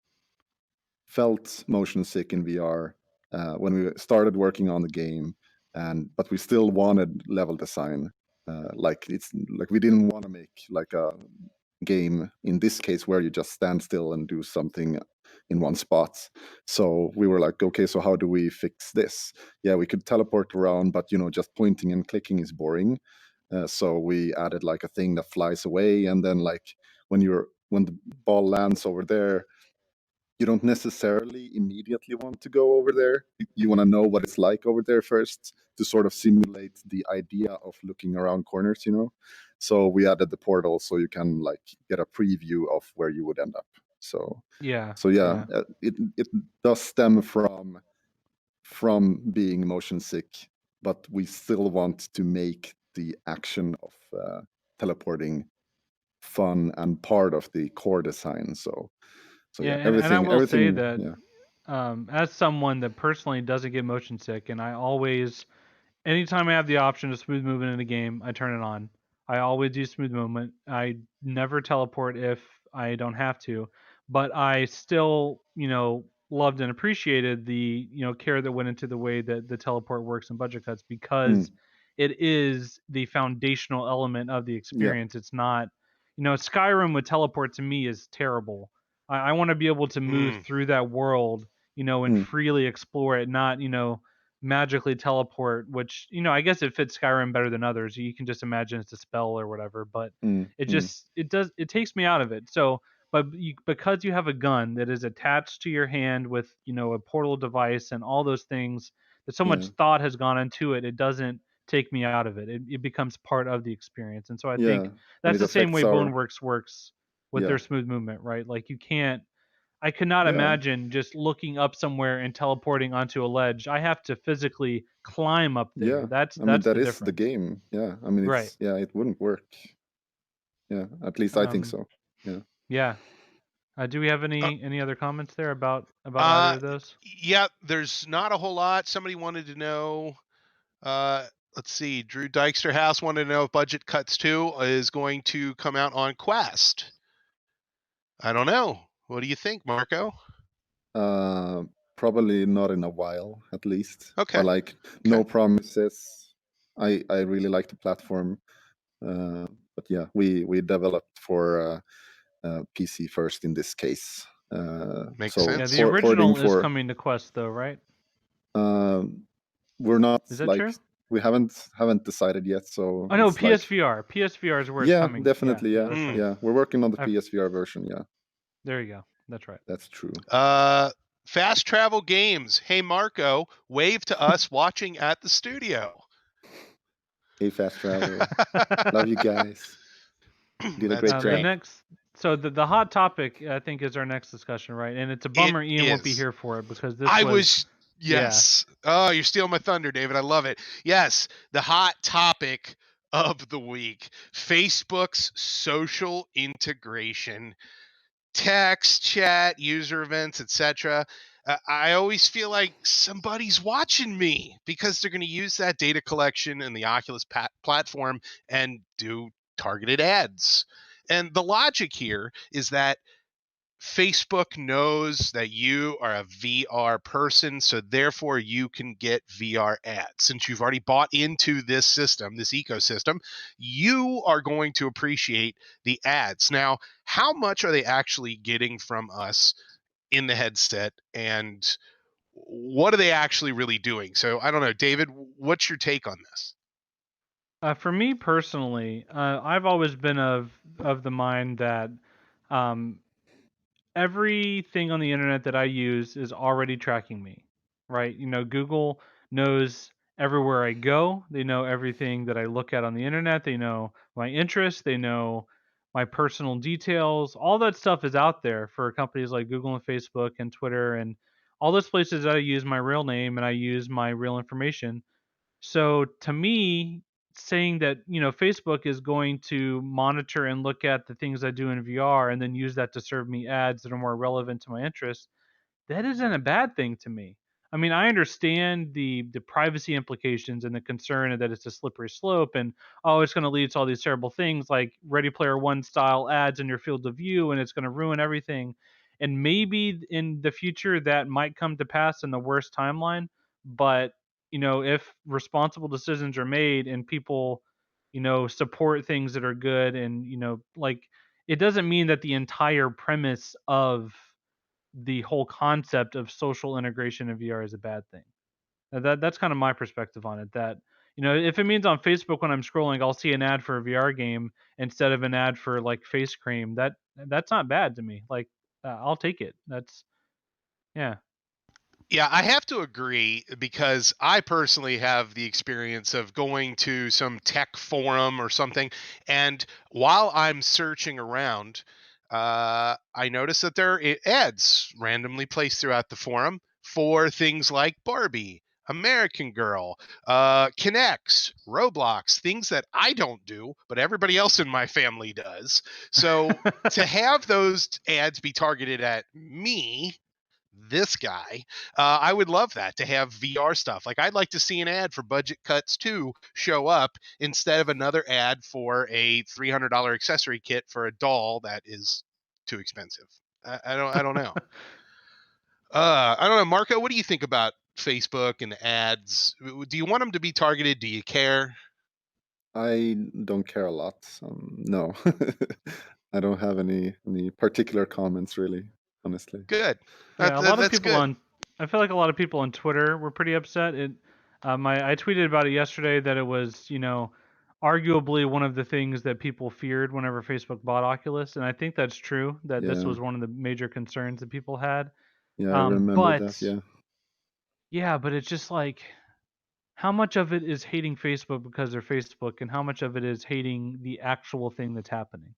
felt motion sick in VR when we started working on the game, but we still wanted level design. Like we didn't want to make like a game in this case where you just stand still and do something in one spot. So we were like, okay, so how do we fix this? Yeah, we could teleport around, but just pointing and clicking is boring. So we added like a thing that flies away, and then like when the ball lands over there, you don't necessarily immediately want to go over there. You want to know what it's like over there first to sort of simulate the idea of looking around corners, So we added the portal so you can like get a preview of where you would end up. So Yeah. It does stem from being motion sick, but we still want to make the action of teleporting fun and part of the core design. So yeah, and I will say everything. that Yeah. as someone that personally doesn't get motion sick, and I always, anytime I have the option of smooth movement in a game, I turn it on. I always do smooth movement. I never teleport if I don't have to, but I still, loved and appreciated the, care that went into the way that the teleport works in budget cuts, because it is the foundational element of the experience. It's not, Skyrim with teleport to me is terrible. I want to be able to move through that world, and freely explore it, not, magically teleport, which, I guess it fits Skyrim better than others. You can just imagine it's a spell or whatever, but it takes me out of it. So, but because you have a gun that is attached to your hand with, a portal device and all those things, that so much thought has gone into it, it doesn't take me out of it. It becomes part of the experience. And so I think And that's it the same way affects our Boneworks works with their smooth movement, right? Like I could not imagine just looking up somewhere and teleporting onto a ledge. I have to physically climb up there. That's I mean, that the is the difference. game. Yeah, I mean, Right. it wouldn't work. Yeah, at least I think so. Yeah. Yeah. Do we have Uh, any other comments there about either of those? Yeah, there's not a whole lot. Somebody wanted to know. Let's see. Drew Dyksterhouse wanted to know if Budget Cuts 2 is going to come out on Quest. I don't know. What do you think, Marko? Probably not in a while, at least. Okay. But like, no promises. I really like the platform, but yeah, we developed for PC first in this case. Makes so sense. Yeah, the original is coming to Quest though, right? We're not Is that true? We haven't decided yet. So Oh no, it's like, PSVR. PSVR is where it's coming. Definitely, yeah. That's right. Yeah, we're working on the PSVR version. Yeah, there you go. That's right. that's true. Fast Travel Games. Hey, Marko, wave to us watching at the studio. Hey, Fast Travel. Love you guys. Did a great job. The next, so the hot topic, I think, is our next discussion, right? And it's a bummer Ian won't be here for it, because this yes. Oh, you're stealing my thunder, David. I love it. Yes, the hot topic of the week: Facebook's social integration, text, chat, user events, etc. I always feel like somebody's watching me, because they're going to use that data collection in the Oculus platform and do targeted ads. And the logic here is that Facebook knows that you are a VR person, so therefore you can get VR ads. Since you've already bought into this system, this ecosystem, you are going to appreciate the ads. Now, how much are they actually getting from us in the headset, and what are they actually really doing? So I don't know, David, what's your take on this? For me personally, I've always been of the mind that everything on the internet that I use is already tracking me, right? Google knows everywhere I go. They know everything that I look at on the internet. They know my interests. They know my personal details. All that stuff is out there for companies like Google and Facebook and Twitter and all those places that I use my real name and I use my real information. So to me, saying that, Facebook is going to monitor and look at the things I do in VR and then use that to serve me ads that are more relevant to my interests, that isn't a bad thing to me. I mean, I understand the privacy implications and the concern that it's a slippery slope, and it's going to lead to all these terrible things like Ready Player One style ads in your field of view, and it's going to ruin everything. and maybe in the future that might come to pass in the worst timeline. But if responsible decisions are made and people support things that are good, and like, it doesn't mean that the entire premise of the whole concept of social integration in VR is a bad thing. That's kind of my perspective on it. That if it means on Facebook when I'm scrolling, I'll see an ad for a VR game instead of an ad for like face cream. That's not bad to me. Like, I'll take it. That's yeah. Yeah, I have to agree because I personally have the experience of going to some tech forum or something, and while I'm searching around, I notice that there are ads randomly placed throughout the forum for things like Barbie, American Girl, Kinects, Roblox, things that I don't do, but everybody else in my family does. So to have those ads be targeted at me, this guy, I would love that, to have VR stuff. Like, I'd like to see an ad for Budget Cuts 2 show up instead of another ad for a $300 accessory kit for a doll that is too expensive. I don't know. I don't know, Marko. What do you think about Facebook and ads? Do you want them to be targeted? Do you care? I don't care a lot. No, I don't have any particular comments really, honestly. Good. Yeah, a lot of That's people good. I feel like a lot of people on Twitter were pretty upset. I tweeted about it yesterday that it was, arguably one of the things that people feared whenever Facebook bought Oculus, and I think that's true. That this Yeah, was one of the major concerns that people had. yeah, I remember that. But Yeah, yeah, but it's just like, how much of it is hating Facebook because they're Facebook, and how much of it is hating the actual thing that's happening?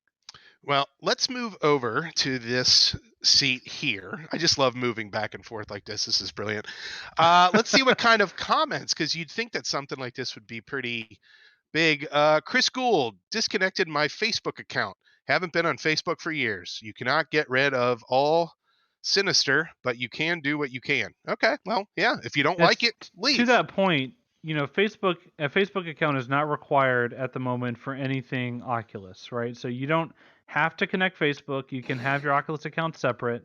Well, let's move over to this seat here. I just love moving back and forth like this. This is brilliant. Let's see what kind of comments, because you'd think that something like this would be pretty big. Chris Gould, disconnected my Facebook account. Haven't been on Facebook for years. You cannot get rid of all sinister, but you can do what you can. Okay, well, yeah. If you don't like It's it, to leave. that point, a Facebook account is not required at the moment for anything Oculus, right? So you don't have to connect Facebook. You can have your Oculus account separate.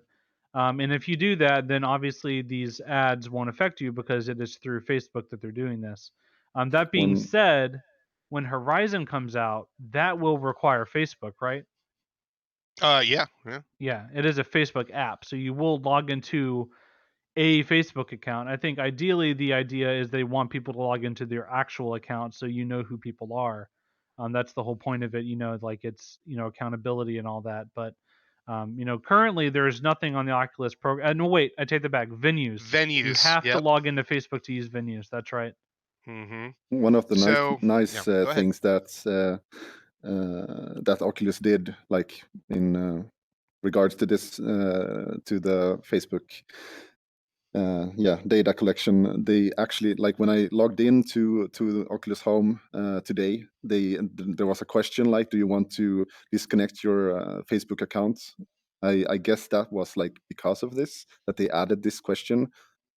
And if you do that, then obviously these ads won't affect you because it is through Facebook that they're doing this. That being when said, when Horizon comes out, that will require Facebook, right? Yeah. Yeah, it is a Facebook app. So you will log into a Facebook account. I think ideally the idea is they want people to log into their actual account so you know who people are. That's the whole point of it, like it's, accountability and all that. But currently there's nothing on the Oculus program. No, wait, I take that back. Venues. You Venues. have to Yep. log into Facebook to use venues. That's right. Mm-hmm. one of the So, yeah, nice go ahead. things that Oculus did, like in regards to this, to the Facebook data collection, they actually, like when I logged into the Oculus Home today, there was a question like, do you want to disconnect your Facebook account? I guess that was like because of this, that they added this question,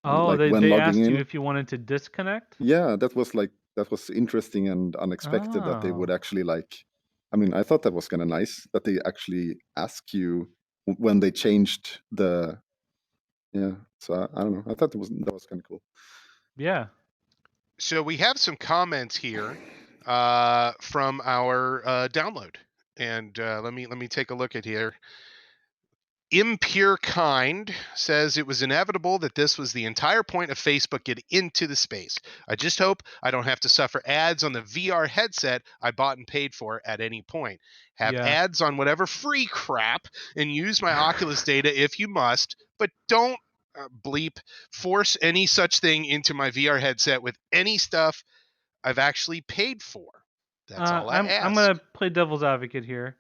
Oh, like they when they logging asked you in. if you wanted to disconnect? Yeah, that was interesting and unexpected that they Oh. would actually like. I mean, I thought that was kind of nice that they actually ask you when they changed the. Yeah, so I don't know. I thought that was kind of cool. Yeah. So we have some comments here from our download, and let me take a look at here. Impure Kind says it was inevitable that this was the entire point of Facebook getting into the space. I just hope I don't have to suffer ads on the VR headset I bought and paid for at any point. Have Yeah. ads on whatever free crap and use my Oculus data if you must, but don't bleep force any such thing into my VR headset with any stuff I've actually paid for. That's all I I'm ask. gonna play devil's advocate here,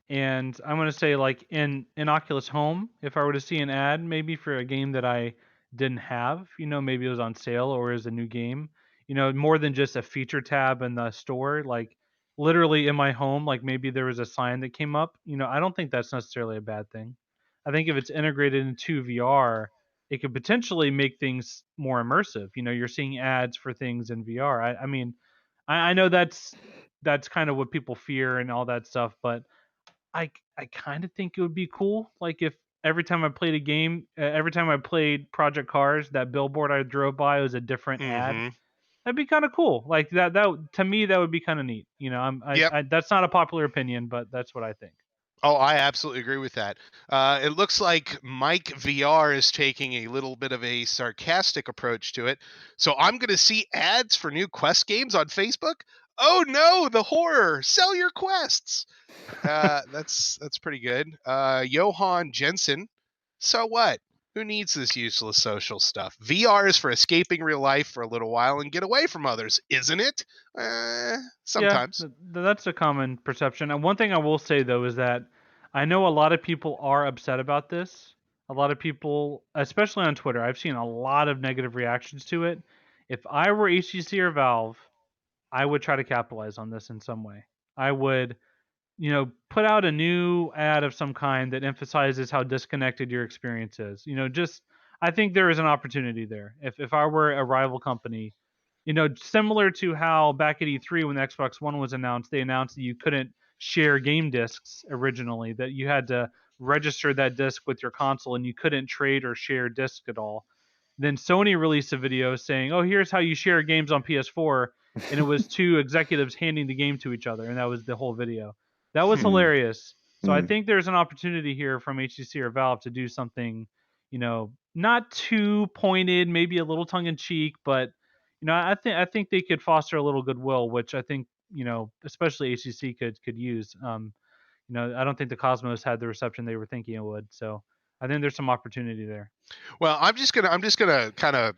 and I'm gonna say, like, in Oculus Home, if I were to see an ad maybe for a game that I didn't have, maybe it was on sale or is a new game, more than just a feature tab in the store, like literally in my home, like maybe there was a sign that came up, I don't think that's necessarily a bad thing. I think if it's integrated into VR, it could potentially make things more immersive. You're seeing ads for things in VR. I mean, I know that's kind of what people fear and all that stuff, but I kind of think it would be cool, like, if every time I played a game, every time I played Project Cars, that billboard I drove by was a different ad. That'd be kind of cool. Like that to me, that would be kind of neat. You know, that's not a popular opinion, but that's what I think. Oh, I absolutely agree with that. It looks like Mike VR is taking a little bit of a sarcastic approach to it. So I'm going to see ads for new Quest games on Facebook. Oh no, the horror! Sell your quests. That's pretty good. Johan Jensen. So what? Who needs this useless social stuff? VR is for escaping real life for a little while and get away from others, isn't it? Sometimes. Yeah, that's a common perception. And one thing I will say though is that I know a lot of people are upset about this. A lot of people, especially on Twitter, I've seen a lot of negative reactions to it. If I were HTC or Valve, I would try to capitalize on this in some way. I would, put out a new ad of some kind that emphasizes how disconnected your experience is. I think there is an opportunity there. If I were a rival company, similar to how back at E3 when the Xbox One was announced, they announced that you couldn't share game discs originally, that you had to register that disc with your console and you couldn't trade or share disc at all. Then Sony released a video saying, "Oh, here's how you share games on PS4," and it was two executives handing the game to each other, and that was the whole video. That was hilarious. So I think there's an opportunity here from HTC or Valve to do something, not too pointed, maybe a little tongue in cheek, but I think they could foster a little goodwill, which I think especially HTC could use. I don't think the Cosmos had the reception they were thinking it would. So I think there's some opportunity there. Well, I'm just gonna kind of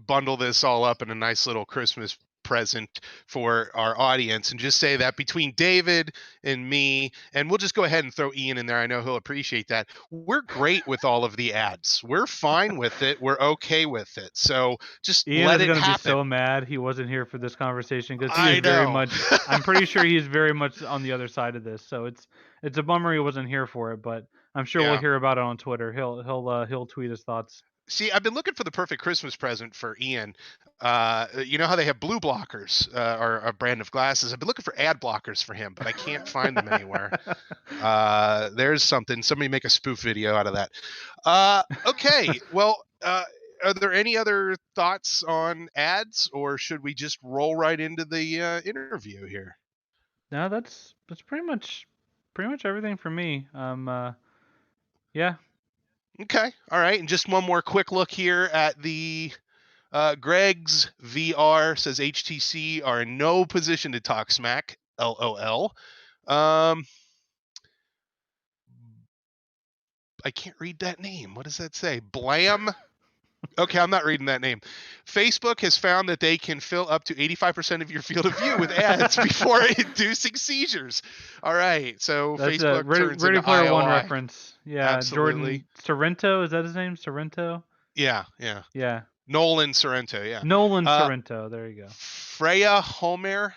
bundle this all up in a nice little Christmas present for our audience and just say that between David and me, and we'll just go ahead and throw Ian in there. I know he'll appreciate that. We're great with all of the ads. We're fine with it. We're okay with it. So just Ian let is it going to be happen. so mad he wasn't here for this conversation because he is very much. I'm pretty sure he's very much on the other side of this. So it's a bummer he wasn't here for it, but I'm sure we'll hear about it on Twitter. He'll tweet his thoughts. See, I've been looking for the perfect Christmas present for Ian. You know how they have blue blockers or a brand of glasses? I've been looking for ad blockers for him, but I can't find them anywhere. There's something. Somebody make a spoof video out of that. Okay. Well, are there any other thoughts on ads, or should we just roll right into the interview here? No, that's pretty much everything for me. Yeah. Okay. All right. And just one more quick look here at the Greg's VR says HTC are in no position to talk smack. LOL. I can't read that name. What does that say? Blam? Okay, I'm not reading that name. Facebook has found that they can fill up to 85% of your field of view with ads before inducing seizures. All right, so that's Facebook turns Ready into Player IOI. One reference. Yeah, absolutely. Jordan Sorrento, is that his name? Sorrento? Yeah. Nolan Sorrento, yeah. Nolan Sorrento, there you go. Freya Homer.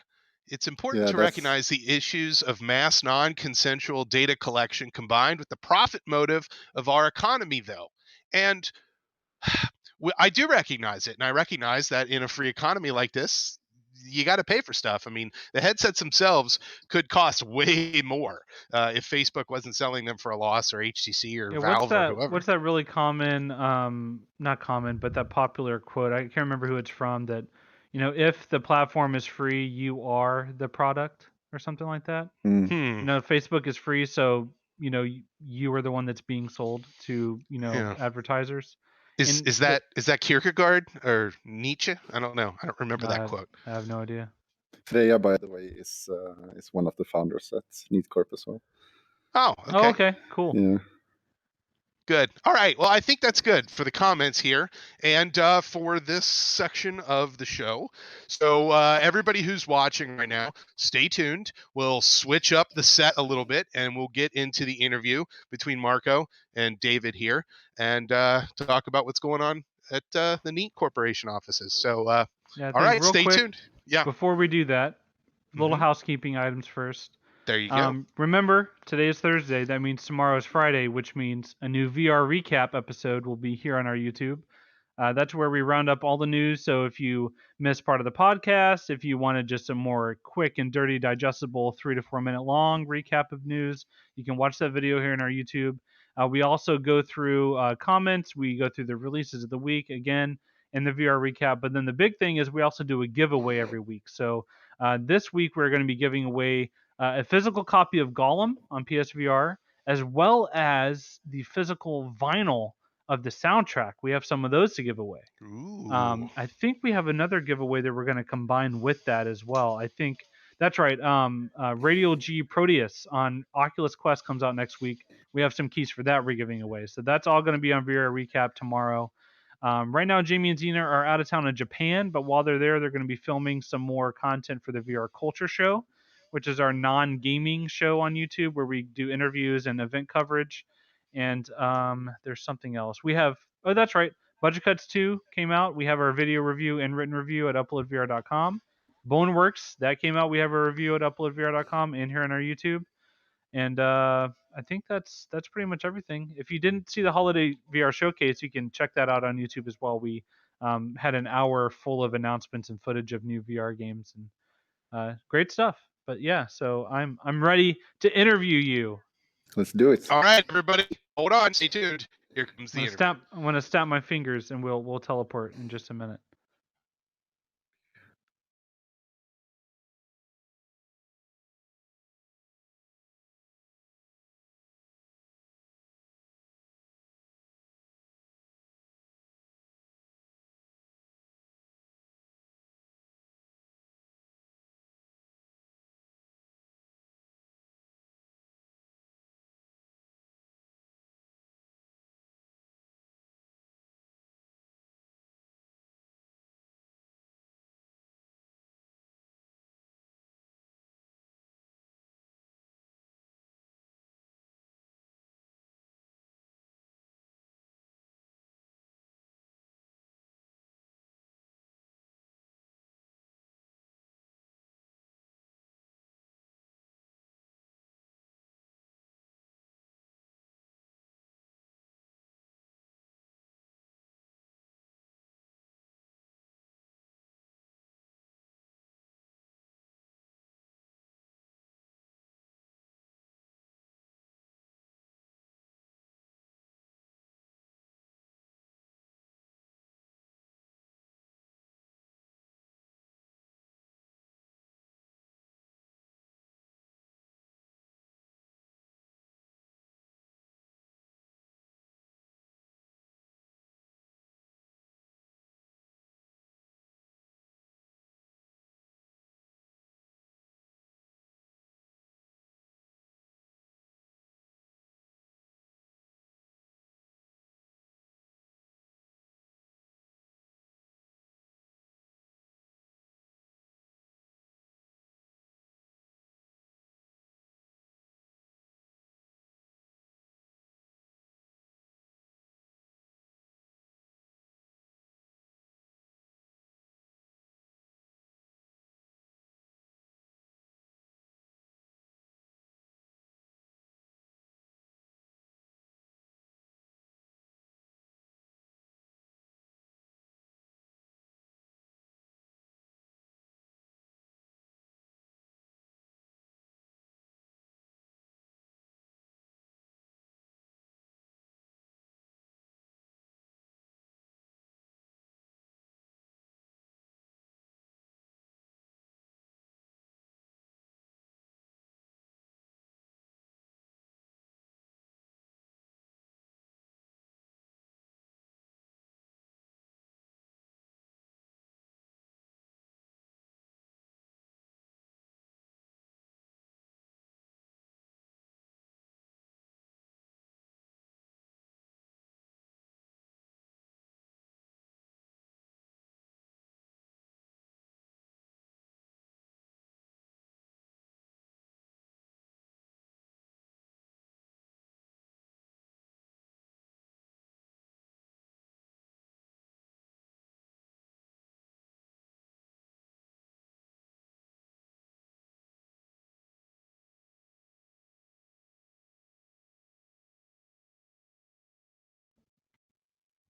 It's important to recognize the issues of mass non-consensual data collection combined with the profit motive of our economy, though. And I do recognize it, and I recognize that in a free economy like this, you got to pay for stuff. I mean, the headsets themselves could cost way more if Facebook wasn't selling them for a loss, or HTC or Valve or whoever. What's that really common, not common, but that popular quote? I can't remember who it's from. That if the platform is free, you are the product, or something like that. Facebook is free, so you are the one that's being sold to advertisers. Is that Kierkegaard or Nietzsche? I don't know. I don't remember that quote. I have no idea. Freya, by the way, is one of the founders at Neat Corp as well. Oh, okay. Oh, okay, cool. Yeah. Good. All right. Well, I think that's good for the comments here and for this section of the show. So everybody who's watching right now, stay tuned. We'll switch up the set a little bit and we'll get into the interview between Marko and David here and talk about what's going on at the Neat Corporation offices. So, all right, stay tuned. Yeah. Before we do that, little housekeeping items first. There you go. Remember, today is Thursday. That means tomorrow is Friday, which means a new VR recap episode will be here on our YouTube. That's where we round up all the news. So if you missed part of the podcast, if you wanted just a more quick and dirty, digestible 3 to 4 minute long recap of news, you can watch that video here on our YouTube. We also go through comments. We go through the releases of the week again in the VR recap. But then the big thing is we also do a giveaway every week. So this week we're going to be giving away a physical copy of Gollum on PSVR, as well as the physical vinyl of the soundtrack. We have some of those to give away. I think we have another giveaway that we're going to combine with that as well. I think that's right. Radial G Proteus on Oculus Quest comes out next week. We have some keys for that we're giving away. So that's all going to be on VR Recap tomorrow. Right now, Jamie and Zena are out of town in Japan, but while they're there, they're going to be filming some more content for the VR Culture Show, which is our non-gaming show on YouTube where we do interviews and event coverage. And there's something else. We have, oh, that's right. Budget Cuts 2 came out. We have our video review and written review at uploadvr.com. Boneworks, that came out. We have a review at uploadvr.com and here on our YouTube. And I think that's pretty much everything. If you didn't see the holiday VR showcase, you can check that out on YouTube as well. We had an hour full of announcements and footage of new VR games and great stuff. But yeah, so I'm ready to interview you. Let's do it. All right, everybody, hold on, stay tuned. Here comes the interview. I'm gonna snap my fingers and we'll teleport in just a minute.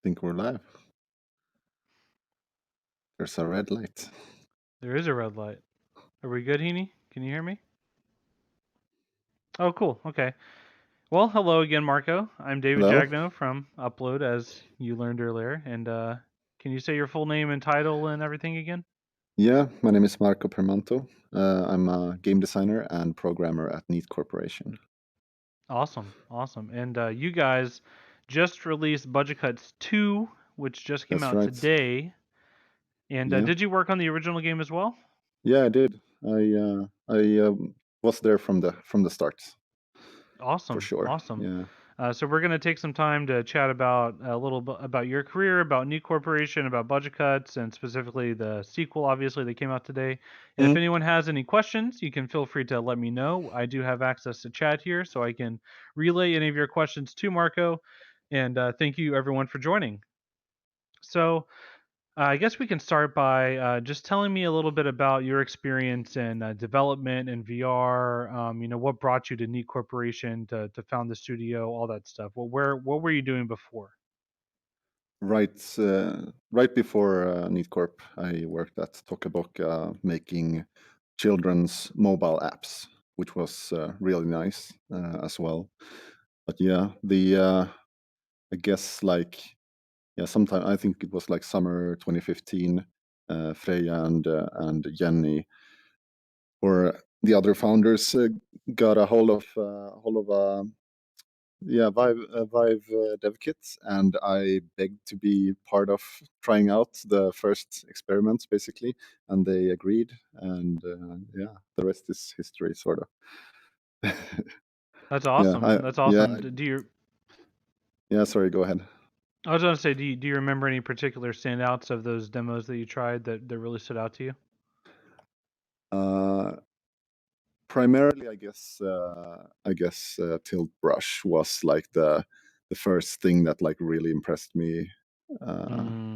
Think we're live. There's a red light. There is a red light. Are we good, Heaney? Can you hear me? Oh, cool. Okay. Well, hello again, Marko. I'm David Hello. Jagno from Upload, as you learned earlier. And can you say your full name and title and everything again? Yeah, my name is Marko Permanto. I'm a game designer and programmer at Neat Corporation. Awesome. And you guys just released Budget Cuts 2, which just came That's out right. today. And Yeah. did you work on the original game as well? Yeah, I did. I was there from the start. Awesome. For sure. Awesome. Yeah. So we're going to take some time to chat about a little bit about your career, about Neat Corporation, about Budget Cuts, and specifically the sequel, obviously, that came out today. And if anyone has any questions, you can feel free to let me know. I do have access to chat here, so I can relay any of your questions to Marko. And thank you, everyone, for joining. So I guess we can start by just telling me a little bit about your experience in development and VR. What brought you to Neat Corporation to found the studio, all that stuff. Well, what were you doing before? Right before Neat Corp, I worked at Tokaboka making children's mobile apps, which was really nice as well. But yeah, I guess sometime I think it was like summer 2015. Freya and Jenny, or the other founders, got a hold of Vive dev kits, and I begged to be part of trying out the first experiments, basically, and they agreed. And the rest is history, sort of. That's awesome. That's awesome. Sorry, go ahead. I was going to say, do you remember any particular standouts of those demos that you tried that really stood out to you? Primarily, I guess Tilt Brush was like the first thing that like really impressed me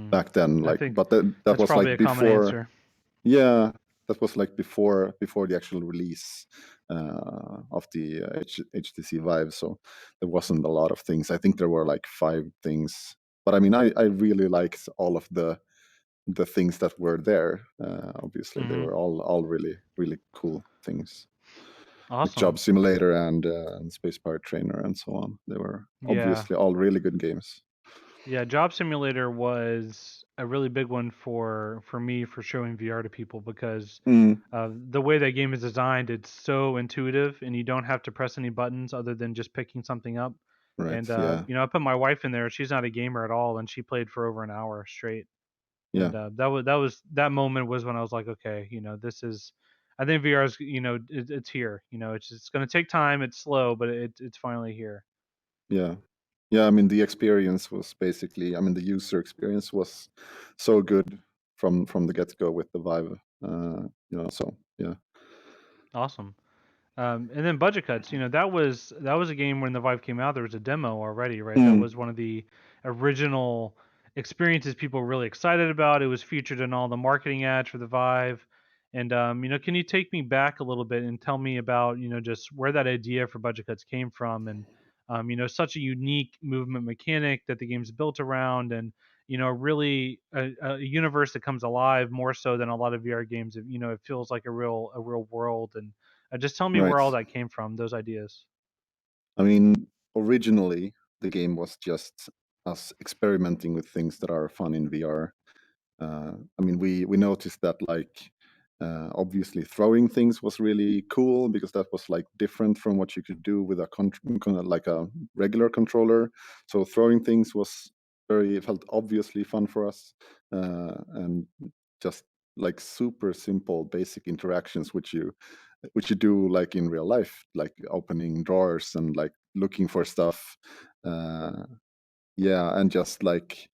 back then. I think But that that's was probably like a common before. answer. Yeah, that was like before the actual release of the HTC Vive. So there wasn't a lot of things. I think there were like 5 things. But I mean, I really liked all of the things that were there. Obviously, they were all really really cool things. Like Awesome. Job Simulator and Space Pirate Trainer and so on. They were obviously all really good games. Yeah, Job Simulator was a really big one for me for showing VR to people because the way that game is designed, it's so intuitive, and you don't have to press any buttons other than just picking something up. Right. And Yeah. I put my wife in there. She's not a gamer at all, and she played for over an hour straight. Yeah. And that moment was when I was like, okay, this is. I think VR is, it's here. It's going to take time. It's slow, but it's finally here. Yeah. Yeah, I mean the experience was basically, the user experience was so good from the get-go with the Vive. So yeah. Awesome. And then Budget Cuts, that was a game when the Vive came out. There was a demo already, right? That was one of the original experiences people were really excited about. It was featured in all the marketing ads for the Vive. And can you take me back a little bit and tell me about just where that idea for Budget Cuts came from, and such a unique movement mechanic that the game's built around, and really a universe that comes alive more so than a lot of VR games. It feels like a real world. And just tell me Right. where all that came from, those ideas. I mean, originally the game was just us experimenting with things that are fun in VR. We noticed that obviously throwing things was really cool because that was like different from what you could do with like a regular controller. So throwing things felt obviously fun for us, and just like super simple basic interactions which you do like in real life, like opening drawers and like looking for stuff. And just like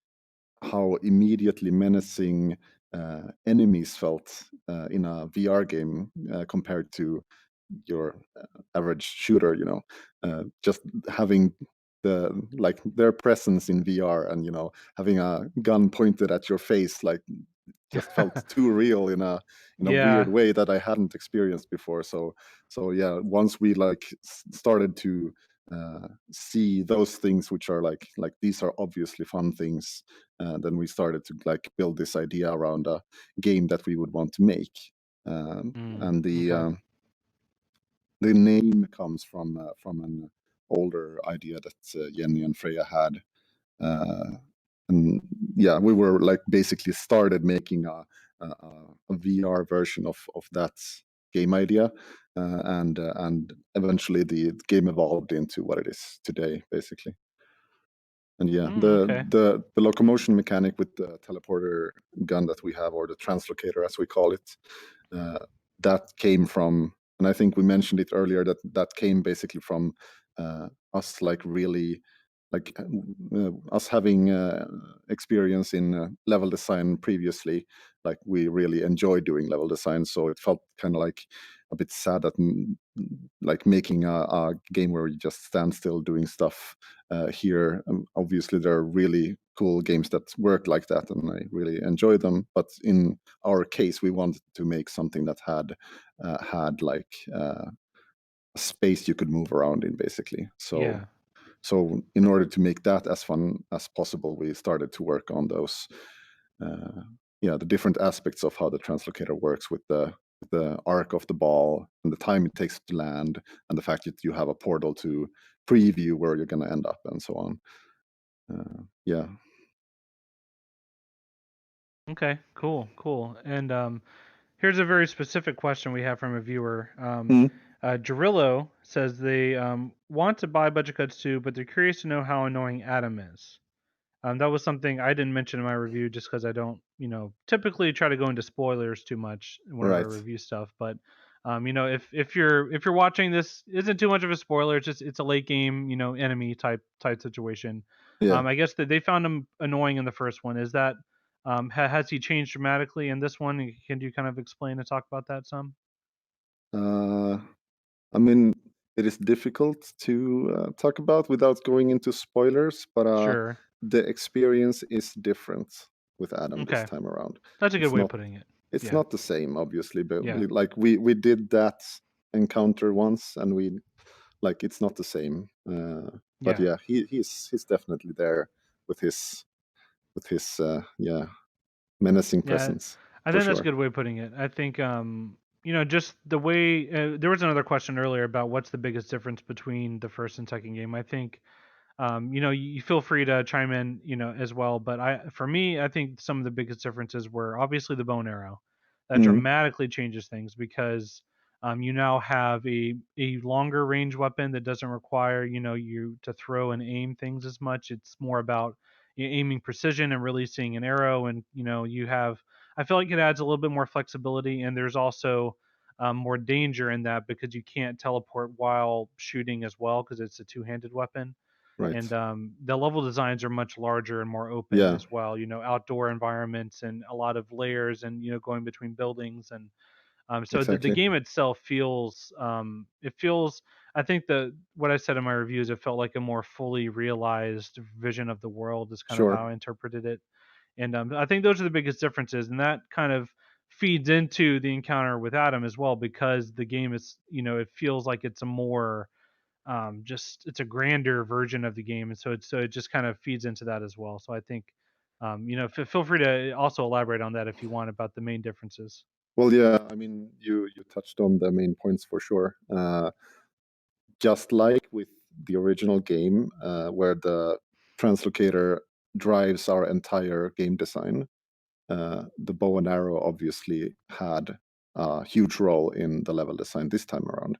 how immediately menacing enemies felt in a VR game compared to your average shooter. Just having their presence in VR, and having a gun pointed at your face, like just felt too real in a weird way that I hadn't experienced before. So yeah, once we started to see those things which are like these are obviously fun things, then we started to like build this idea around a game that we would want to make. And the name comes from an older idea that Jenny and Freya had. And yeah, we were like basically started making a VR version of that game idea, and eventually the game evolved into what it is today, basically. And yeah, Okay. the locomotion mechanic with the teleporter gun that we have, or the translocator as we call it, that came from, and I think we mentioned it earlier, that came basically from us like really like us having experience in level design previously. Like we really enjoy doing level design, so it felt kind of like a bit sad that like making a game where you just stand still doing stuff here. Obviously there are really cool games that work like that, and I really enjoy them, but in our case we wanted to make something that had like a space you could move around in, basically. So in order to make that as fun as possible, we started to work on those the different aspects of how the translocator works with the arc of the ball and the time it takes to land, and the fact that you have a portal to preview where you're going to end up, and so on. Okay, cool. And here's a very specific question we have from a viewer. Jarillo says they want to buy Budget Cuts 2, but they're curious to know how annoying Adam is. That was something I didn't mention in my review just because I don't, typically try to go into spoilers too much whenever I Right. review stuff. But if you're watching this, isn't too much of a spoiler. It's a late game, enemy type situation. Yeah. I guess that they found him annoying in the first one. Is that has he changed dramatically in this one? Can you kind of explain and talk about that some? I mean, it is difficult to talk about without going into spoilers, but Sure. the experience is different with Adam Okay. this time around. That's a good It's way not, of putting it. It's Yeah. not the same, obviously, but Yeah. like we did that encounter once, and we like it's not the same. But yeah, he's definitely there with his menacing presence. I For think that's a sure. good way of putting it. I think just the way there was another question earlier about what's the biggest difference between the first and second game. I think you feel free to chime in, as well. But for me, I think some of the biggest differences were obviously the bow and arrow. That dramatically changes things because you now have a longer range weapon that doesn't require you to throw and aim things as much. It's more about aiming precision and releasing an arrow, and you have. I feel like it adds a little bit more flexibility, and there's also more danger in that because you can't teleport while shooting as well because it's a two-handed weapon. Right. And the level designs are much larger and more open as well. Outdoor environments and a lot of layers, and going between buildings, and so Exactly. the game itself feels I think what I said in my reviews, it felt like a more fully realized vision of the world is kind of how I interpreted it. And I think those are the biggest differences, and that kind of feeds into the encounter with Adam as well, because the game is it feels like it's a more it's a grander version of the game, and so it just kind of feeds into that as well. So I think feel free to also elaborate on that if you want about the main differences. Well, yeah, I mean, you touched on the main points for sure. Just like with the original game, where the translocator drives our entire game design, the bow and arrow obviously had a huge role in the level design this time around.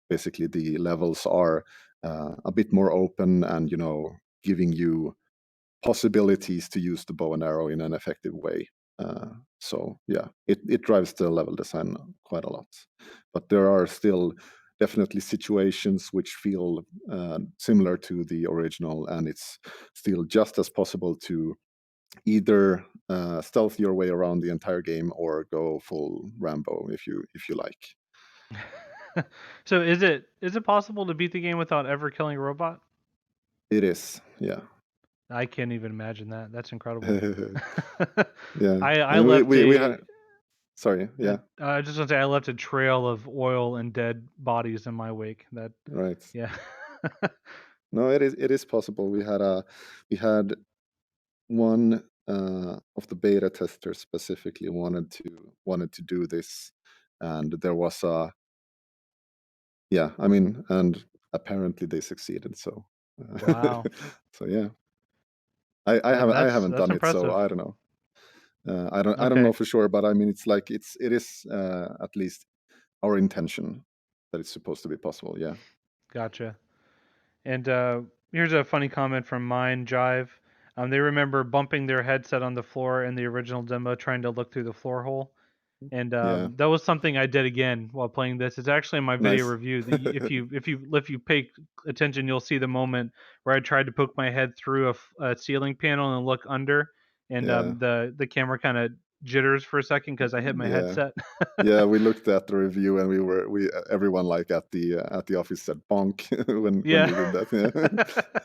Basically, the levels are a bit more open, and giving you possibilities to use the bow and arrow in an effective way. So yeah, it drives the level design quite a lot. But there are still definitely situations which feel similar to the original, and it's still just as possible to either stealth your way around the entire game or go full Rambo if you like. So is it possible to beat the game without ever killing a robot? It is, yeah. I can't even imagine that. That's incredible. Yeah, I left we had. Sorry, yeah. I just want to say I left a trail of oil and dead bodies in my wake. That Right. yeah. No, it is possible. We had one of the beta testers specifically wanted to do this, and there was a I mean, and apparently they succeeded. So Wow. so yeah, I haven't That's done it, so impressive. I don't know. I don't Okay. know for sure, but I mean, it's like it is at least our intention that it's supposed to be possible. Yeah. Gotcha. And here's a funny comment from Mine Jive. They remember bumping their headset on the floor in the original demo, trying to look through the floor hole. And Yeah. that was something I did again while playing this. It's actually in my video Nice. review. If you pay attention, you'll see the moment where I tried to poke my head through a ceiling panel and look under, and Yeah. the camera kind of jitters for a second because I hit my Yeah. headset. Yeah, we looked at the review and everyone like at the office said bonk when Yeah. you did that.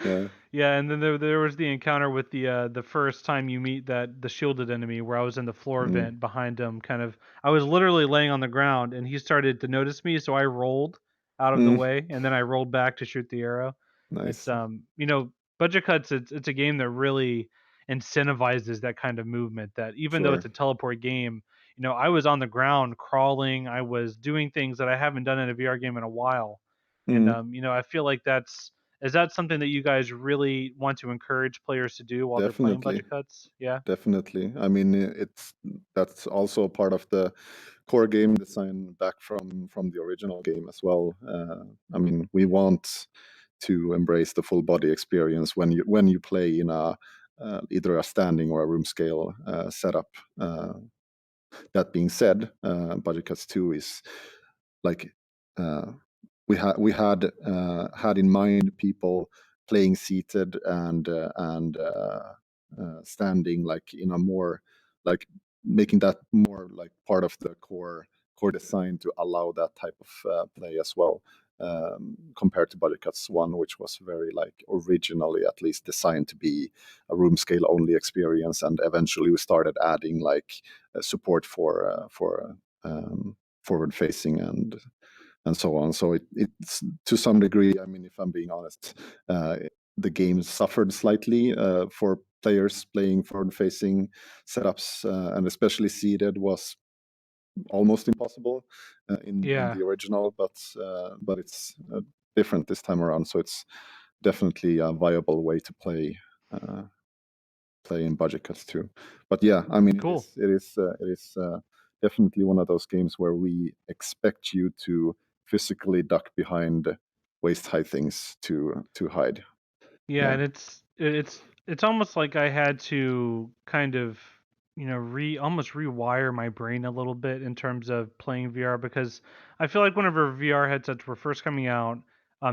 Yeah. Yeah, and then there was the encounter with the first time you meet the shielded enemy where I was in the floor Mm. vent behind him, kind of I was literally laying on the ground and he started to notice me, so I rolled out of the Mm. way and then I rolled back to shoot the arrow. It's Nice. Budget Cuts, it's a game that really incentivizes that kind of movement, that even though Sure. it's a teleport game, I was on the ground crawling, I was doing things that I haven't done in a VR game in a while. And Mm. I feel like is that something that you guys really want to encourage players to do while they're playing Definitely. Budget Cuts? Yeah. Definitely. I mean, that's also part of the core game design back from the original game as well. I mean, we want to embrace the full body experience when you play in a either a standing or a room scale setup. That being said, Budget Cuts 2 is like uh, we had in mind people playing seated and standing, like in a more like making that more like part of the core design to allow that type of play as well, compared to Budget Cuts 1, which was very like originally at least designed to be a room scale only experience, and eventually we started adding like support for forward facing and so on. So it's to some degree, I mean, if I'm being honest, the game suffered slightly for players playing forward-facing setups, and especially seated was almost impossible in Yeah. the original, but it's different this time around. So it's definitely a viable way to play in Budget Cuts too. But yeah, I mean, Cool. it is definitely one of those games where we expect you to physically duck behind waist high things to hide. Yeah, Yeah. and it's almost like I had to kind of almost rewire my brain a little bit in terms of playing VR, because I feel like whenever VR headsets were first coming out,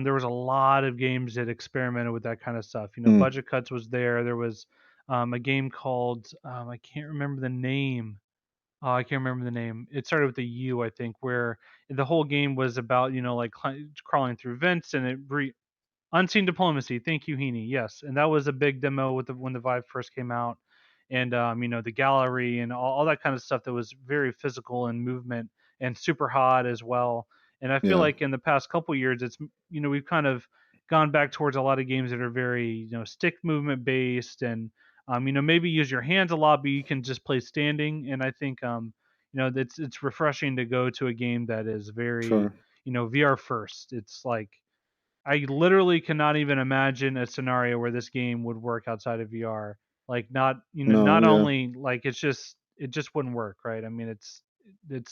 there was a lot of games that experimented with that kind of stuff. Mm. Budget Cuts was there. There was a game called I can't remember the name. I can't remember the name. It started with a U, I think, where the whole game was about like crawling through vents, and Unseen Diplomacy. Thank you, Heaney. Yes, and that was a big demo when the Vive first came out, and the gallery and all that kind of stuff that was very physical and movement and super hot as well. And I feel Yeah. like in the past couple years, it's we've kind of gone back towards a lot of games that are very stick movement based, and maybe use your hands a lot, but you can just play standing. And I think it's refreshing to go to a game that is very Sure. VR first. It's like I literally cannot even imagine a scenario where this game would work outside of VR. Like not No. not Yeah. only like it just wouldn't work, right? I mean, it's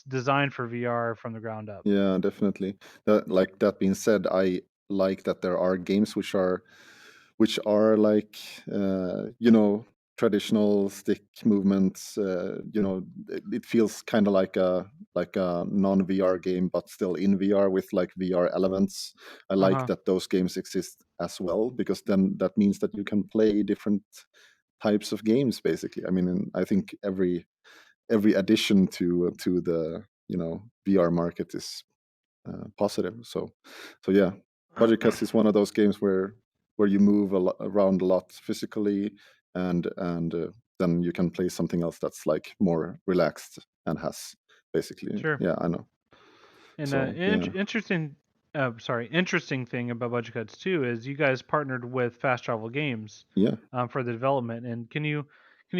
designed for VR from the ground up. Yeah. Definitely. That being said, I like that there are games which are like traditional stick movements. It feels kind of like a non VR game, but still in VR with like VR elements. I like Uh-huh. that those games exist as well, because then that means that you can play different types of games basically. I mean, and I think every addition to the VR market is positive. So yeah, Budget Cuts is one of those games where you move around a lot physically, and then you can play something else that's like more relaxed and has basically, Sure. yeah, I know. And So yeah, interesting thing about Budget Cuts too is you guys partnered with Fast Travel Games yeah. for the development. And can you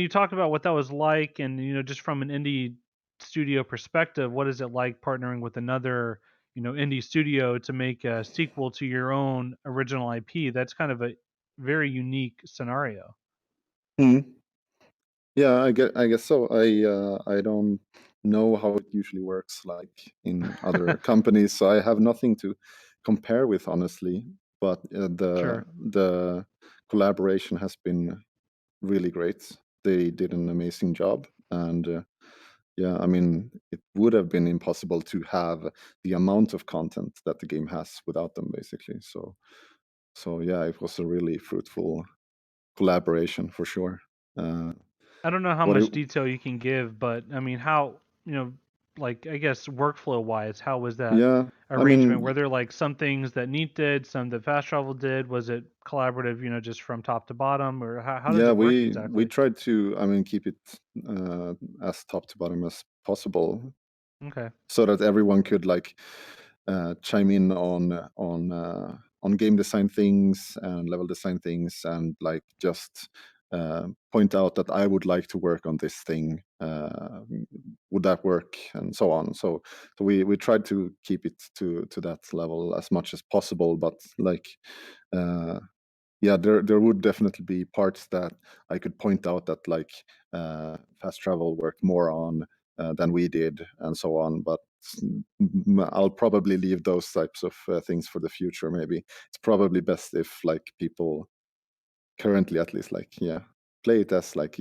talk about what that was like? And just from an indie studio perspective, what is it like partnering with another indie studio to make a sequel to your own original IP. That's kind of a very unique scenario. Mm. Yeah, I guess so. I don't know how it usually works like in other companies, so I have nothing to compare with, honestly. But Sure. the collaboration has been really great. They did an amazing job, and yeah, I mean, it would have been impossible to have the amount of content that the game has without them, basically. So yeah, it was a really fruitful collaboration for sure. I don't know how What it, much detail you can give, but I mean, how, like, I guess workflow wise, how was that yeah, I arrangement? Were mean, there like some things that Neat did, some that Fast Travel did? Was it collaborative, just from top to bottom, or how does yeah, it work we exactly? tried to, I mean, keep it as top to bottom as possible, Okay. so that everyone could like chime in on game design things and level design things, and like just point out that I would like to work on this thing. Would that work, and so on. So we tried to keep it to that level as much as possible, but like. Yeah, there would definitely be parts that I could point out that like fast travel worked more on than we did, and so on. But I'll probably leave those types of things for the future. Maybe it's probably best if like people currently, at least, like play it as like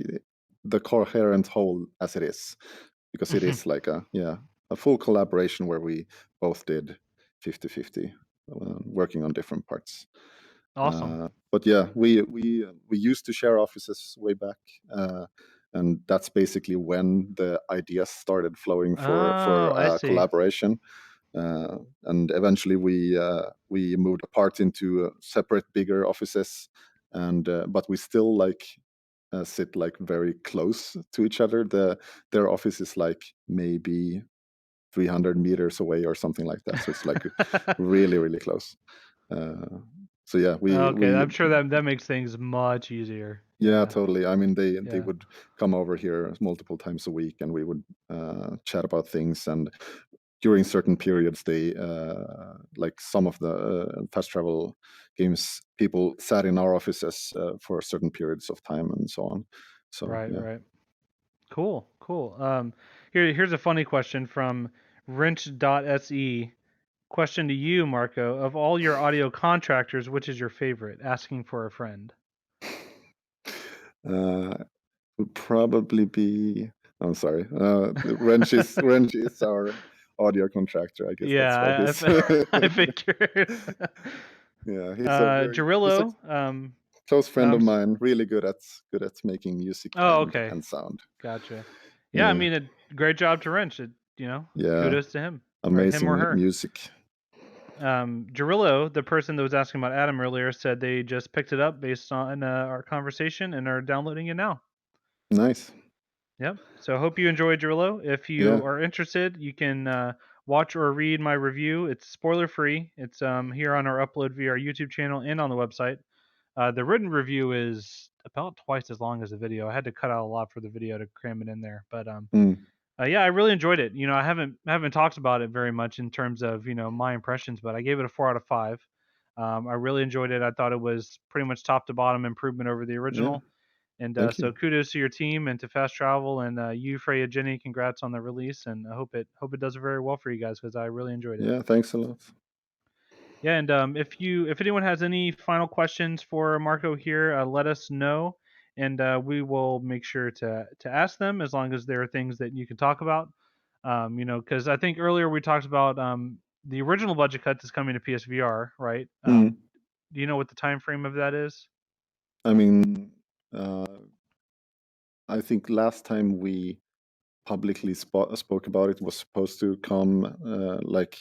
the coherent whole as it is, because it is like a full collaboration where we both did 50-50, working on different parts. Awesome. But yeah, we used to share offices way back, and that's basically when the ideas started flowing for Oh, I see. collaboration. And eventually we moved apart into separate bigger offices, and but we still like sit like very close to each other. Their office is like maybe 300 meters away or something like that, so it's like really really close. So yeah, Okay, we I'm sure that makes things much easier. yeah, Yeah. totally. I mean, they Yeah. would come over here multiple times a week, and we would chat about things. And during certain periods, they like some of the fast travel games, people sat in our offices for certain periods of time, and so on. So Right, yeah. right. Cool, cool. Here's a funny question from wrench.se. Question to you, Marko. Of all your audio contractors, which is your favorite? Asking for a friend. Would probably be. I'm sorry. Wrench is our audio contractor. I guess that's why Yeah, he's. I figured. Yeah, he's a Jarillo. close friend of Um, mine. Really good at making music oh, okay. and sound. Gotcha. Yeah, I Yeah, mean, great job to Wrench. yeah, Kudos to him, or him or amazing her. music. Jarillo, the person that was asking about Adam earlier, said they just picked it up based on our conversation and are downloading it now. Nice. Yep. So I hope you enjoyed, Jarillo. If Yeah. you are interested, you can watch or read my review. It's spoiler free. It's here on our upload via our YouTube channel and on the website. The written review is about twice as long as the video. I had to cut out a lot for the video to cram it in there, but Mm. yeah, I really enjoyed it. I haven't talked about it very much in terms of my impressions, but I gave it a 4 out of 5. I really enjoyed it. I thought it was pretty much top to bottom improvement over the Yeah. original. And Thank so you. kudos to your team and to Fast Travel, and you, Freya, Jenny. Congrats on the release, and I hope it does very well for you guys because I really enjoyed it. Yeah. Thanks a lot. Yeah, and if anyone has any final questions for Marko here, let us know, and we will make sure to ask them as long as there are things that you can talk about. Because I think earlier we talked about the original budget cut is coming to PSVR, right? Mm. Do you know what the time frame of that is? I mean, I think last time we publicly spoke about it was supposed to come like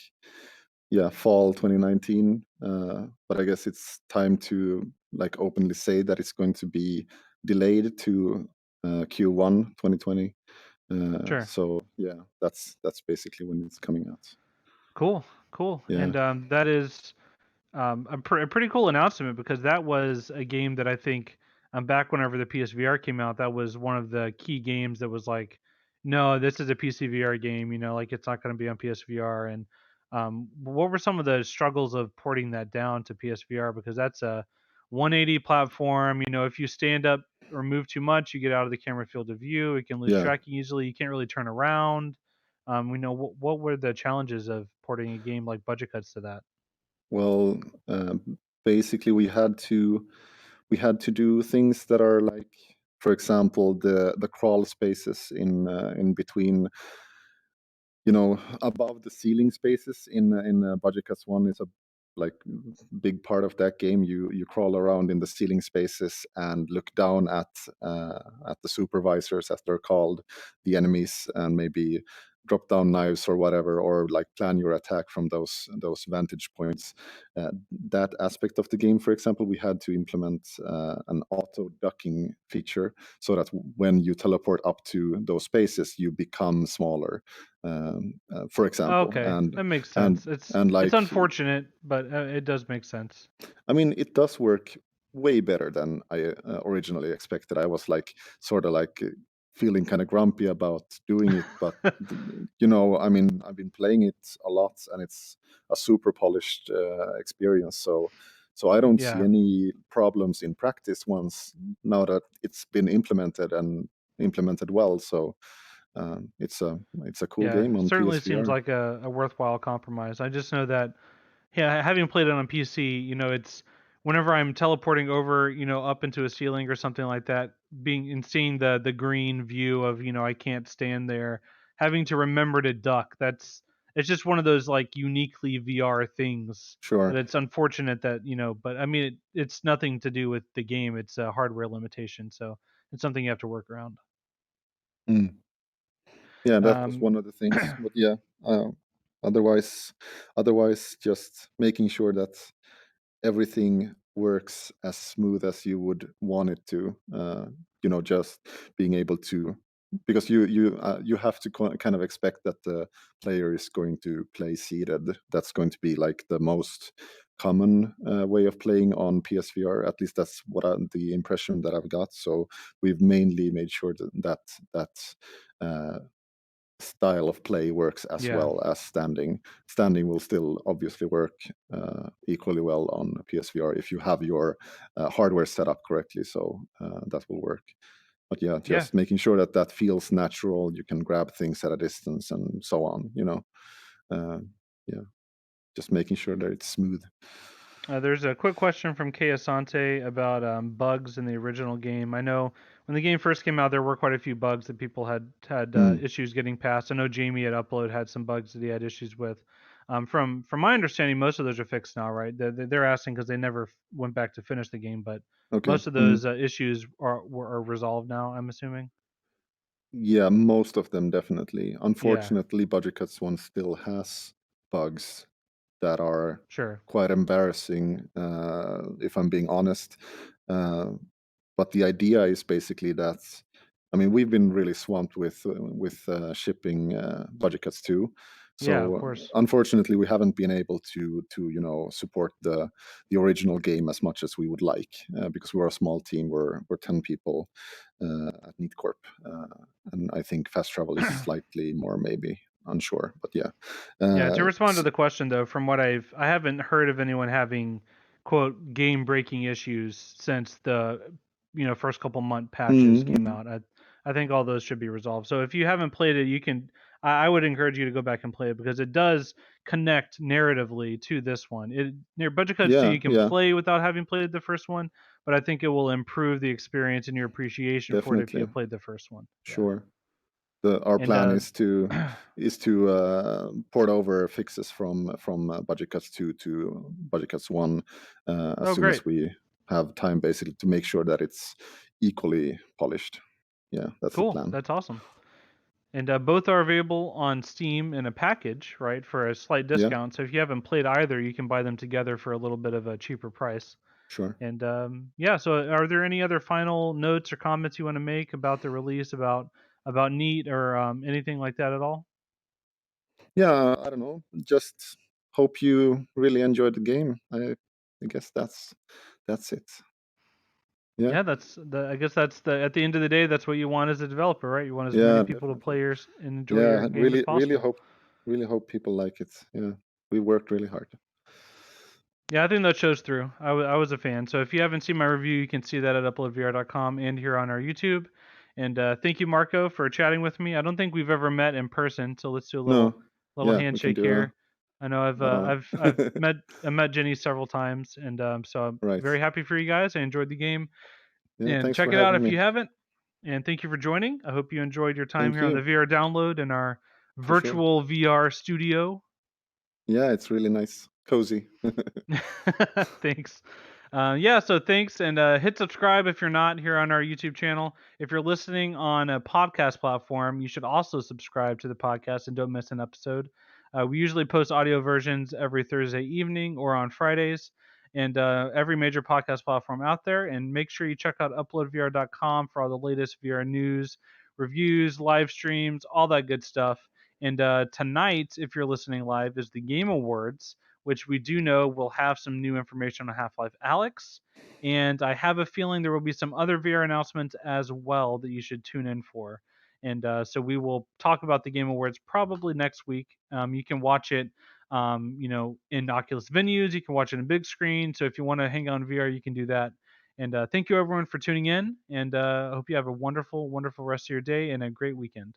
fall 2019, but I guess it's time to like openly say that it's going to be delayed to Q1 2020. Sure. So yeah, that's basically when it's coming out. Cool, cool, Yeah. and that is a pretty cool announcement because that was a game that I think back whenever the PSVR came out, that was one of the key games that was like, no, this is a PCVR game, like it's not going to be on PSVR. And What were some of the struggles of porting that down to PSVR? Because that's a 180 platform. If you stand up or move too much, you get out of the camera field of view. It can lose Yeah. tracking easily. You can't really turn around. We know what were the challenges of porting a game like Budget Cuts to that? Well, basically we had to do things that are like, for example, the crawl spaces in between, above the ceiling spaces in Budget Cuts 1 is a like big part of that game. You crawl around in the ceiling spaces and look down at the supervisors, as they're called, the enemies, and maybe drop down knives or whatever, or like plan your attack from those vantage points. That aspect of the game, for example, we had to implement an auto ducking feature, so that when you teleport up to those spaces, you become smaller, for example. Okay, that makes And sense. It's like, unfortunate, but it does make sense. I mean, it does work way better than I originally expected. I was like, sort of like feeling kind of grumpy about doing it, but I mean, I've been playing it a lot, and it's a super polished experience. So I don't see Yeah. any problems in practice once, now that it's been implemented well. So it's a cool Yeah, game on certainly seems PSVR. like a worthwhile compromise. I just know that, yeah, having played it on PC, it's whenever I'm teleporting over, up into a ceiling or something like that, being and seeing the green view of, I can't stand there, having to remember to duck. It's just one of those like uniquely VR things that Sure. it's unfortunate that, but I mean it's nothing to do with the game. It's a hardware limitation, so it's something you have to work around. Mm. Yeah, that was Um, one of the things. But yeah, uh, otherwise, just making sure that everything works as smooth as you would want it to. Just being able to, because you have to kind of expect that the player is going to play seated. That's going to be like the most common way of playing on PSVR. At least that's the impression that I've got. So we've mainly made sure that uh, style of play works as yeah. well as standing. Standing will still obviously work equally well on PSVR if you have your hardware set up correctly. So that will work. But yeah, Yeah. just making sure that feels natural. You can grab things at a distance and so on. Yeah, just making sure that it's smooth. There's a quick question from Kay Asante about bugs in the original game. I know when the game first came out, there were quite a few bugs that people had Mm, issues getting past. I know Jamie at Upload had some bugs that he had issues with. From my understanding, most of those are fixed now, right? They're asking because they never went back to finish the game, but okay. most of those issues are resolved now, I'm assuming. Yeah, most of them definitely. Yeah, Unfortunately, Budget Cuts 1 still has bugs that are sure. quite embarrassing, if I'm being honest. But the idea is basically that, I mean, we've been really swamped with shipping Budget Cuts 2. Yeah, of So course. unfortunately, we haven't been able to support the original game as much as we would like, because we're a small team. We're 10 people at Neat Corp, and I think Fast Travel is slightly more, maybe, unsure. But yeah, Yeah, to respond to s- the question though, from what I haven't heard of anyone having quote game breaking issues since the first couple month patches came mm, out. I think all those should be resolved. So if you haven't played it, I would encourage you to go back and play it because it does connect narratively to this one. Near Budget Cuts 2 yeah, you can yeah, play without having played the first one, but I think it will improve the experience and your appreciation for it if you definitely, have played the first one. Yeah. sure. Our And plan is to port over fixes from Budget Cuts 2 to Budget Cuts 1 as oh soon as great. we have time, basically, to make sure that it's equally polished. Yeah, that's the Cool. plan. That's awesome. And both are available on Steam in a package, right, for a slight Yeah, discount. So if you haven't played either, you can buy them together for a little bit of a cheaper price. sure. And yeah, so are there any other final notes or comments you want to make about the release, about Neat or anything like that at all? Yeah, I don't know. Just hope you really enjoyed the game. I guess that's it. Yeah, Yeah, I guess that's at the end of the day, that's what you want as a developer, right? You want as many yeah, people to definitely. play and enjoy your Yeah, game as really, possible. really hope people like it. Yeah. we worked really hard. Yeah, I think that shows through. I was a fan. So if you haven't seen my review, you can see that at uploadvr.com and here on our YouTube. And thank you, Marko, for chatting with me. I don't think we've ever met in person, so let's do a little Yeah, we can handshake do here. I know I've right. met Jenny several times, and so I'm Right. very happy for you guys. I enjoyed the game, Yeah, and thanks check for it out having if me. you haven't. And thank you for joining. I hope you enjoyed your time Thank here on the you. VR download in our For sure. virtual VR studio. Yeah, it's really nice, cozy. Thanks. Yeah, so thanks, and hit subscribe if you're not here on our YouTube channel. If you're listening on a podcast platform, you should also subscribe to the podcast and don't miss an episode. We usually post audio versions every Thursday evening or on Fridays, and every major podcast platform out there. And make sure you check out uploadvr.com for all the latest VR news, reviews, live streams, all that good stuff. And tonight, if you're listening live, is the Game Awards, which we do know will have some new information on Half-Life Alyx. And I have a feeling there will be some other VR announcements as well that you should tune in for. And so we will talk about the Game Awards probably next week. You can watch it, in Oculus venues. You can watch it in big screen. So if you want to hang on VR, you can do that. And thank you everyone for tuning in. And I hope you have a wonderful, wonderful rest of your day and a great weekend.